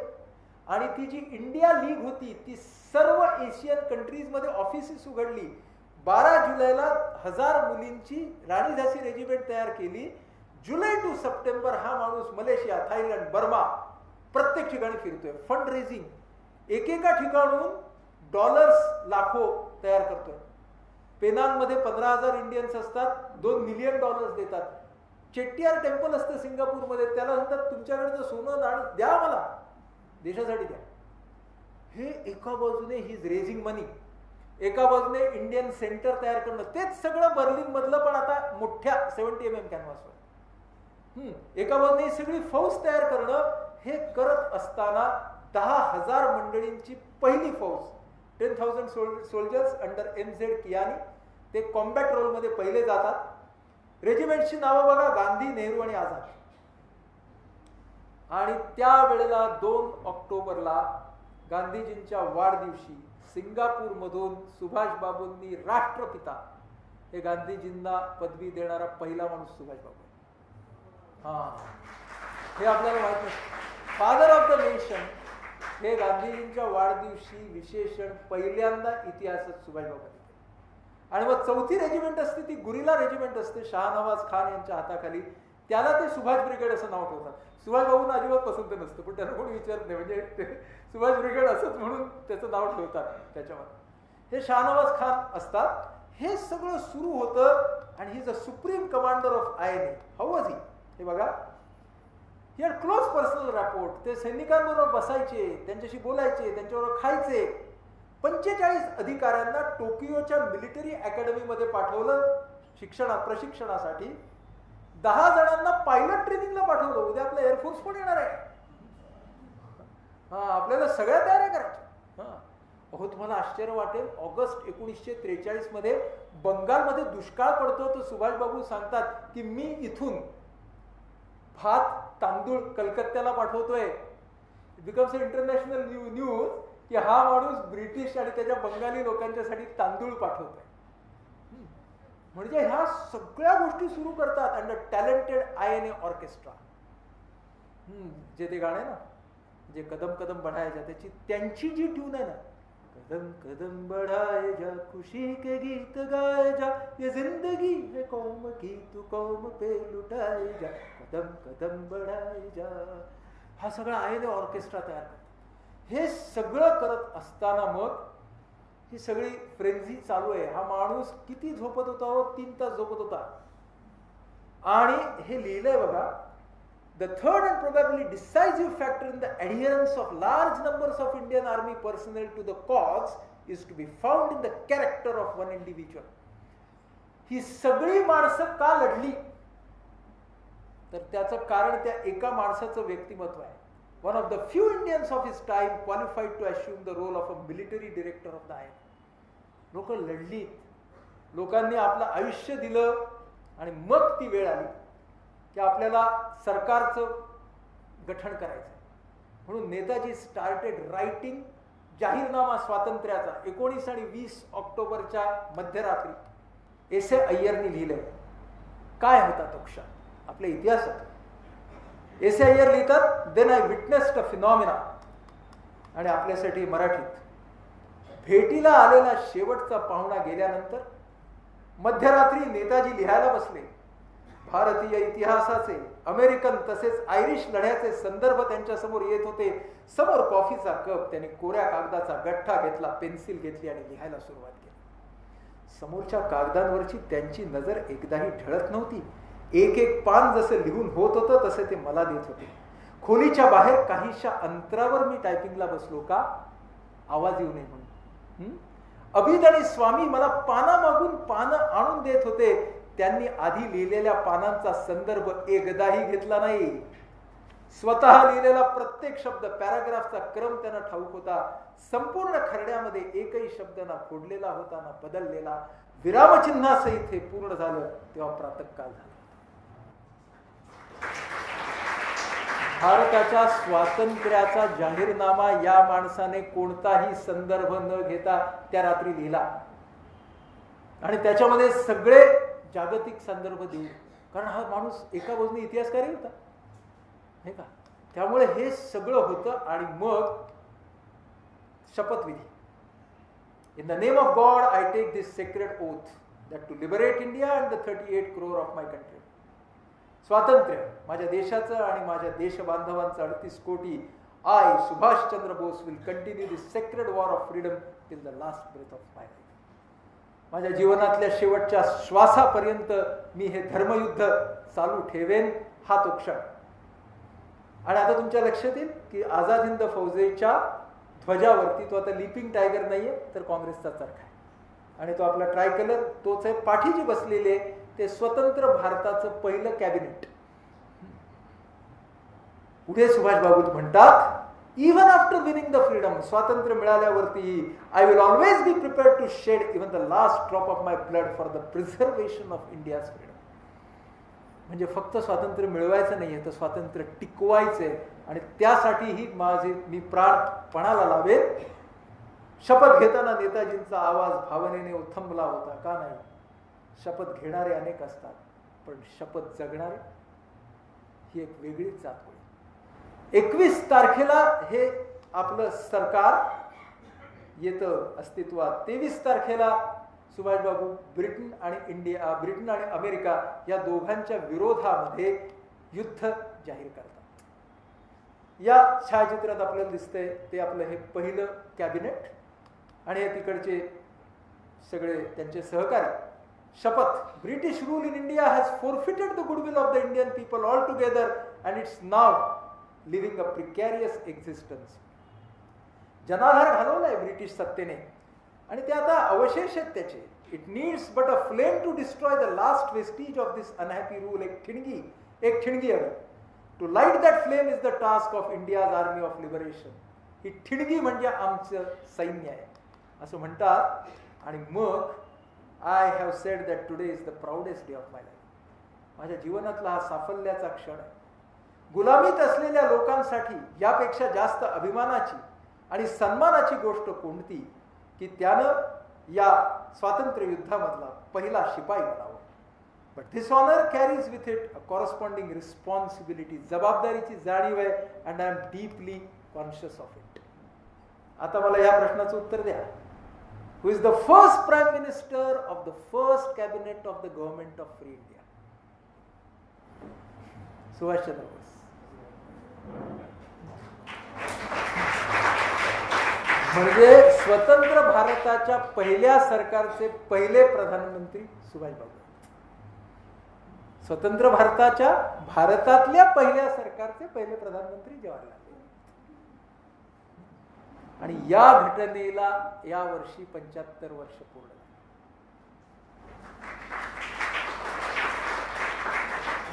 आणि ती जी इंडिया लीग होती ती सर्व एशियन कंट्रीजमध्ये ऑफिसेस उघडली. 12 जुलैला 1000 मुलींची राणी झाशी रेजिमेंट तयार केली. जुलै टू सप्टेंबर हा माणूस मलेशिया, थायलंड, बर्मा प्रत्येक ठिकाणी फिरतोय. फंड रेझिंग, एकेका ठिकाणून डॉलर्स लाखो तयार करतोय. पेनांगमध्ये 15,000 इंडियन्स असतात, $2 मिलियन देतात. चेट्टियार टेम्पल असतं सिंगापूरमध्ये, त्याला म्हणतात तुमच्याकडचं सोनं नाणं द्या, मला देशासाठी द्या. हे एका बाजूने ही इज रेझिंग मनी, एका बाजूने इंडियन सेंटर तयार करणं. तेच सगळं बर्लिन मधलं पण आता मोठ्या 70 mm कॅनव्हासवर. एका बाजूने ही सगळी फौज तयार करणं. हे करत असताना 10,000 मंडळींची पहिली फौज, 10,000 सोल्जर्स अंडर MZ कियानी, ते कॉम्बॅट रोलमध्ये पहिले जातात. रेजिमेंटची नावं बघा, गांधी, नेहरू आणि आझाद. आणि त्यावेळेला 2 ऑक्टोबरला गांधीजींच्या वाढदिवशी सिंगापूरमधून सुभाषबाबूंनी राष्ट्रपिता हे गांधीजींना पदवी देणारा पहिला माणूस सुभाषबाबू. हे आपल्याला माहित नाही. फादर ऑफ द नेशन हे गांधीजींच्या वाढदिवशी विशेषण पहिल्यांदा इतिहासात सुभाषबाबू. आणि मग 4थी रेजिमेंट असते ती गुरिला रेजिमेंट असते शहानवाज खान यांच्या हाताखाली. त्याला ते सुभाष ब्रिगेड असं नाव ठेवतात. सुभाषबाबूंना अजिबात पसंत नसतं, पण त्यांना कोणी विचारत नाही, म्हणजे ते सुभाष ब्रिगेड असंच म्हणून त्याचं नाव ठेवतात त्याच्यावर. हे शहानवाज खान असतात. हे सगळं सुरू होतं आणि he is a supreme commander of INA. How was he? हे बघा, he had close personal rapport. ते सैनिकांबरोबर बसायचे, त्यांच्याशी बोलायचे, त्यांच्याबरोबर खायचे. 45 अधिकाऱ्यांना टोकियोच्या मिलिटरी अकॅडमीमध्ये पाठवलं प्रशिक्षणासाठी. 10 जणांना पायलट ट्रेनिंगला पाठवलं. उद्या आपला एअरफोर्स पण येणार आहे. आपल्याला सगळ्या तयाऱ्या करायच्या. अहो तुम्हाला आश्चर्य वाटेल, ऑगस्ट 1943 मध्ये बंगालमध्ये दुष्काळ पडतो, तर सुभाषबाबू सांगतात की मी इथून भात तांदूळ कलकत्त्याला पाठवतोय. इट बिकम्स इंटरनॅशनल न्यूज की हा माणूस ब्रिटिश आणि त्याच्या बंगाली लोकांच्यासाठी तांदूळ पाठवतोय. म्हणजे ह्या सगळ्या गोष्टी सुरू करतात. अँड टॅलेंटेड INA ऑर्केस्ट्रा, जे ते गाणं आहे ना, जे कदम कदम बढ़ाया त्याची त्यांची जी ट्यून आहे ना, कदम कदम बढ़ाए जा खुशी के गीत गाए जा, ये जिंदगी है कौम की तू कौम पे लुटाए जा, कदम कदम बढ़ाए जा, हा सगळा INA ऑर्केस्ट्रा तयार करतात. हे सगळं करत असताना मग ही सगळी फ्रेंझी चालू आहे. हा माणूस किती झोपत होता हो, 3 तास झोपत होता. आणि हे लिहिलंय बघा, the third and probably decisive factor in the adherence of large numbers of Indian army personnel to the cause is to be found in the character of one individual. ही सगळी माणसं का लढली, तर त्याचं कारण त्या एका माणसाचं व्यक्तिमत्व आहे. One of the few Indians of his time qualified to assume the role of a military director of the INA. लोक लढली, लोकांनी आपलं आयुष्य दिलं, आणि मग ती वेळ आली की आपल्याला सरकारचं गठन करायचं. म्हणून नेताजी स्टार्टेड रायटिंग जाहीरनामा स्वातंत्र्याचा 19 आणि 20 ऑक्टोबरच्या मध्यरात्री. एस ए अय्यरनी लिहिलंय. काय होता तो क्षण आपल्या इतिहासात. एस ए अय्यर लिहितात, then I witnessed a phenomena. आणि आपल्यासाठी मराठीत, भेटीला आलेला शेवटचा पाहुणा गेल्यानंतर मध्यरात्री नेताजी लिहायला बसले. भारतीय इतिहासाचे, अमेरिकन तसेच आयरिश लढ्याचे संदर्भ त्यांच्यासमोर येत होते. समोर कॉफीचा कप, त्यांनी कोऱ्या कागदाचा गठ्ठा घेतला, पेन्सिल घेतली आणि लिहायला सुरुवात केली. समोरच्या कागदांवरची त्यांची नजर एकदाही ढळत नव्हती. एक एक पान जसं लिहून होत होतं तसे ते मला देत होते. खोलीच्या बाहेर काहीशा अंतरावर मी टायपिंगला बसलो का, आवाज येऊ नये म्हणून. अभिद आणि स्वामी मला पाना मागून पानं आणून देत होते. त्यांनी आधी लिहिलेल्या पानांचा संदर्भ एकदाही घेतला नाही. स्वतः लिहिलेला प्रत्येक शब्द, पॅराग्राफचा क्रम त्यांना ठाऊक होता. संपूर्ण खरड्यामध्ये एकही शब्द ना फोडलेला होता ना बदललेला. विरामचिन्हासहित हे पूर्ण झालं तेव्हा प्रातःकाळ झाला. भारताच्या स्वातंत्र्याचा जाहीरनामा या माणसाने कोणताही संदर्भ न घेता त्या रात्री लिहिला. आणि त्याच्यामध्ये सगळे जागतिक संदर्भ देऊ, कारण हा माणूस एका बाजूने इतिहासकारी होता, हे का. त्यामुळे हे सगळं होतं. आणि मग शपथविधी. In the name of God I take this sacred oath that to liberate India and the 38 crore of my country. स्वातंत्र्य माझ्या देशाचं आणि माझ्या देशबांधवांचं 38 कोटी. I Subhashchandra Bose will continue this sacred war of freedom till the last breath of my life. माझ्या जीवनातल्या शेवटच्या श्वासापर्यंत मी हे धर्मयुद्ध चालू ठेवेन. हा तो क्षण. आणि आता तुमच्या लक्षात येईल की आझाद हिंद फौजेच्या ध्वजावरती तो आता लिपिंग टायगर नाहीये, तर काँग्रेसचा चरखा आहे. आणि तो आपला ट्राय कलर तोच आहे. पाठी जी बसलेले ते स्वतंत्र भारताचं पहिलं कॅबिनेट. पुढे सुभाषबाबू म्हणतात, even after winning the freedom, स्वातंत्र्य मिळाल्यावरती, I will always be prepared to shed even the last drop of my blood for the preservation of India's freedom. म्हणजे फक्त स्वातंत्र्य मिळवायचं नाहीये, तर स्वातंत्र्य टिकवायचंय. आणि त्यासाठीही मी प्राण पणाला लावेल. शपथ घेताना नेताजींचा आवाज भावनेने उथंबला होता. का नाही, शपथ घेणारे अनेक असतात, पण शपथ जगणारे ही एक वेगळीच जात होती. 21 तारखेला हे आपलं सरकार येतं अस्तित्वात. 23 तारखेला सुभाषबाबू ब्रिटन आणि अमेरिका या दोघांच्या विरोधामध्ये युद्ध जाहीर करतात. या छायाचित्रात आपल्याला दिसतंय ते आपलं हे पहिलं कॅबिनेट. आणि हे तिकडचे सगळे त्यांचे सहकारी. शपथ. British rule in India has forfeited the goodwill of the Indian people altogether and its now living a precarious existence. जनाधार घालवलाय ब्रिटिश सत्तेने आणि ते आता अवशेष आहेत त्याचे. It needs but a flame to destroy the last vestiges of this unhappy rule. एक ठिणगी हवी. To light that flame is the task of India's army of liberation. ही ठिणगी म्हणजे आमचं सैन्य आहे. असं म्हणतात. आणि मग I have said that today is the proudest day of my life. माझ्या जीवनातला हा साफल्याचा क्षण आहे. गुलामीत असलेल्या लोकांसाठी यापेक्षा जास्त अभिमानाची आणि सन्मानाची गोष्ट कोणती की त्यानं या स्वातंत्र्य युद्धामधला पहिला शिपाई बनावं. But this honour carries with it a corresponding responsibility. जबाबदारीची जाणीव आहे and I am deeply conscious of it. आता मला या प्रश्नाचं उत्तर द्या. Who is the first prime minister of the first cabinet of the government of free India? Subhashchandra Bose. म्हणजे स्वतंत्र भारताच्या पहिल्या सरकारचे पहिले प्रधानमंत्री सुभाषबाबू. स्वतंत्र भारतातल्या पहिल्या सरकारचे पहिले प्रधानमंत्री जवाहरलाल नेहरू. आणि या घटनेला या वर्षी 75 वर्ष पूर्ण झाली.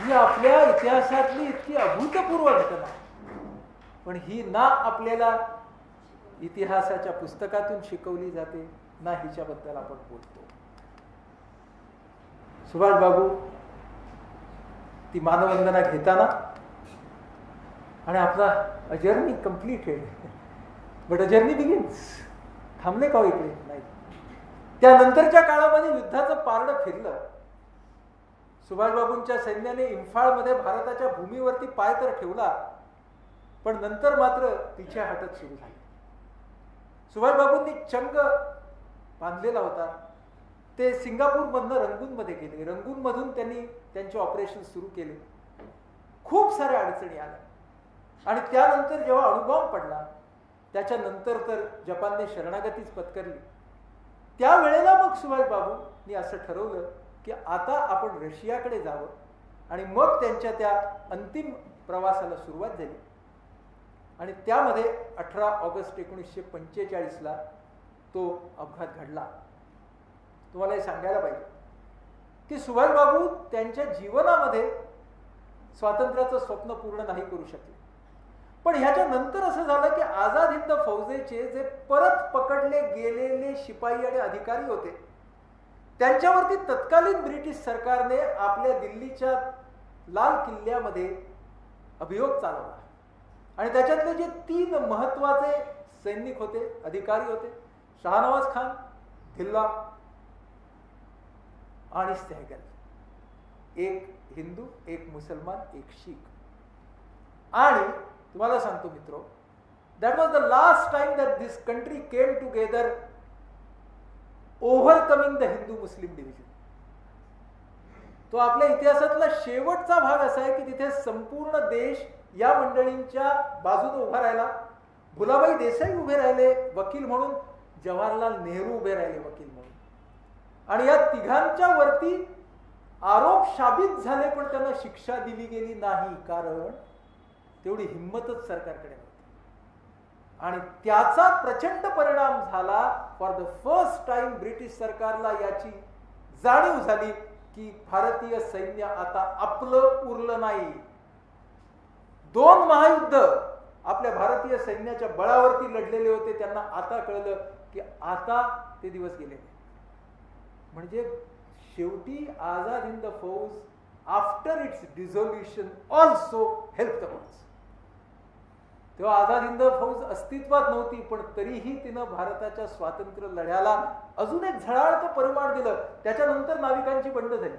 ही आपल्या इतिहासातली इतकी अभूतपूर्व घटना आहे. पण ही ना आपल्याला इतिहासाच्या पुस्तकातून शिकवली जाते ना हिच्याबद्दल आपण बोलतो. सुभाषबाबू ती मानवंदना घेताना आणि आपला a journey completed but a journey begins. थांबले का इकडे? नाही. त्यानंतरच्या काळामध्ये युद्धाचं पारडं फिरलं. सुभाषबाबूंच्या सैन्याने इम्फाळमध्ये भारताच्या भूमीवरती पाय तर ठेवला, पण नंतर मात्र पिछे हटत सुरू झाली. सुभाषबाबूंनी चंग बांधलेला होता. ते सिंगापूरमधनं रंगूनमध्ये गेले. रंगूनमधून त्यांनी त्यांचे ऑपरेशन सुरू केले. खूप साऱ्या अडचणी आल्या आणि त्यानंतर जेव्हा अणुबॉम्ब पडला त्याच्यानंतर तर जपानने शरणागतीच पत्करली. त्यावेळेला मग सुभाषबाबूंनी असं ठरवलं की आता आपण रशियाकडे जावं आणि मग त्यांच्या त्या अंतिम प्रवासाला सुरुवात झाली. आणि त्यामध्ये 18 ऑगस्ट 1945ला तो अपघात घडला. तुम्हाला हे सांगायला पाहिजे की सुभाषबाबू त्यांच्या जीवनामध्ये स्वातंत्र्याचं स्वप्न पूर्ण नाही करू शकले. पण ह्याच्या नंतर असं झालं की आझाद हिंद फौजेचे जे परत पकडले गेलेले शिपाई आणि अधिकारी होते त्यांच्यावरती तत्कालीन ब्रिटिश सरकारने आपल्या दिल्लीच्या लाल किल्ल्यामध्ये अभियोग चालवला. आणि त्याच्यातले जे 3 महत्वाचे सैनिक होते, अधिकारी होते, शहानवाज खान, धिल्ला आणि सहगल. एक हिंदू, एक मुसलमान, एक शीख. आणि तुम्हाला सांगतो मित्रो, that was the last time that this country came together overcoming the Hindu Muslim division. तो आपल्या इतिहासातला शेवटचा भाग असा आहे की तिथे संपूर्ण देश या मंडळींच्या बाजूने उभा राहिला. भुलाबाई देसाई उभे राहिले वकील म्हणून, जवाहरलाल नेहरू उभे राहिले वकील म्हणून. आणि या तिघांच्या वरती आरोप साबित झाले पण त्यांना शिक्षा दिली गेली नाही, कारण तेवढी हिंमतच सरकारकडे नव्हती. आणि त्याचा प्रचंड परिणाम झाला. For the first time British सरकारला याची जाणीव झाली की भारतीय सैन्य आता आपलं उरलं नाही. 2 महायुद्ध आपल्या भारतीय सैन्याच्या बळावरती लढलेले होते. त्यांना आता कळलं की आता ते दिवस गेले. म्हणजे शेवटी आझाद हिंद फौज after it's dissolution also help the फौज. तेव्हा आझाद हिंद फौज अस्तित्वात नव्हती, पण तरीही तिनं भारताच्या स्वातंत्र्य लढ्याला अजून एक झळाळतं परिमाण दिलं. त्याच्यानंतर नाविकांची बंड झाली.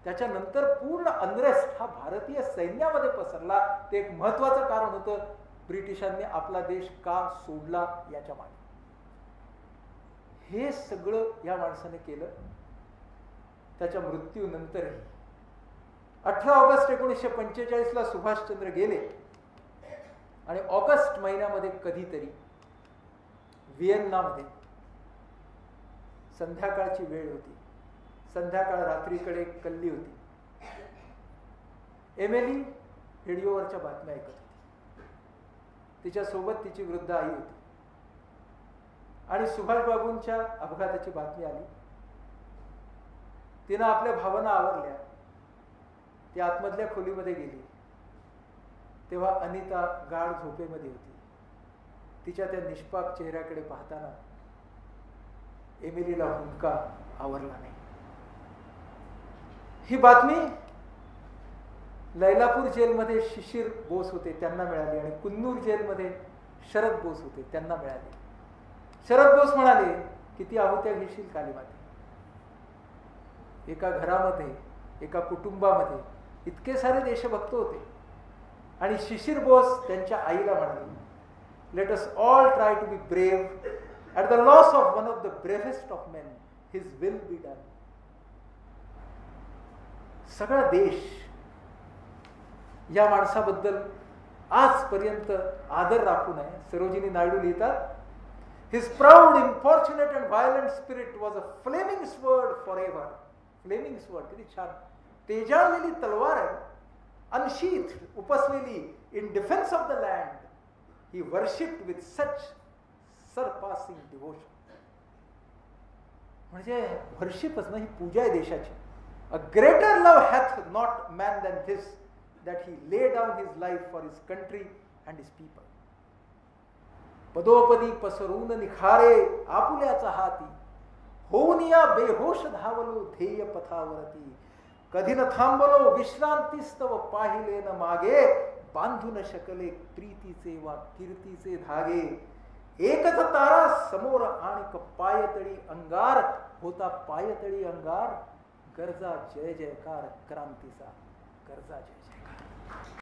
त्याच्यानंतर पूर्ण अनरेस्ट हा भारतीय सैन्यामध्ये पसरला. ते एक महत्वाचं कारण होतं ब्रिटिशांनी आपला देश का सोडला याच्या मागे. हे सगळं या माणसाने केलं. त्याच्या मृत्यूनंतरही 18 ऑगस्ट 1945ला सुभाषचंद्र गेले आणि ऑगस्ट महिन्यामध्ये कधीतरी व्हिएन्नामध्ये संध्याकाळची वेळ होती. संध्याकाळ रात्रीकडे कल्ली होती. एमिली रेडिओवरच्या बातम्या ऐकत होती. तिच्यासोबत तिची वृद्ध आई होती. आणि सुभाषबाबूंच्या अपघाताची बातमी आली. तिनं आपल्या भावना आवरल्या. ती आतमधल्या खोलीमध्ये गेली. तेव्हा अनिता गाढ झोपेमध्ये होती. तिच्या त्या निष्पाप चेहऱ्याकडे पाहताना एमिलीला हुंदका आवरला नाही. ही बातमी लैलापूर जेलमध्ये शिशिर बोस होते त्यांना मिळाली आणि कुन्नूर जेलमध्ये शरद बोस होते त्यांना मिळाली. शरद बोस म्हणाले, किती आहुत्या घेशील कालीमाते. एका घरामध्ये, एका कुटुंबामध्ये इतके सारे देशभक्त होते. आणि शिशिर बोस त्यांच्या आईला म्हणाले, let us all try to be brave. At the loss of one of the bravest of men his will be done. सगळा देश या माणसाबद्दल आजपर्यंत आदर राखून आहे. सरोजिनी नायडू लिहितात, his proud, unfortunate and violent spirit was a flaming sword for ever. Flaming sword, किती छान. तेजाळलेली तलवार आहे, अनशीथ, उपसलेली, in defence of the land. He worshipped with such surpassing devotion. म्हणजे वर्शिपच ना, ही पूजा आहे देशाची. A greater love hath not man than this, that he lay down his life for his country and his people. पदोपदी पसरून निखारे आपुल्याचा हाती, होऊन या बेहोश धावलो ध्येय पथावरती. कधी न थांबलो विश्रांतीस्तव पाहिले न मागे, बांधू न शकले प्रीतीचे वा कीर्तीचे धागे. एकच तारा समोर आणि पायतळी अंगार, होता पायतळी अंगार. गरजा जय जयकार क्रांतीचा, गरजा जय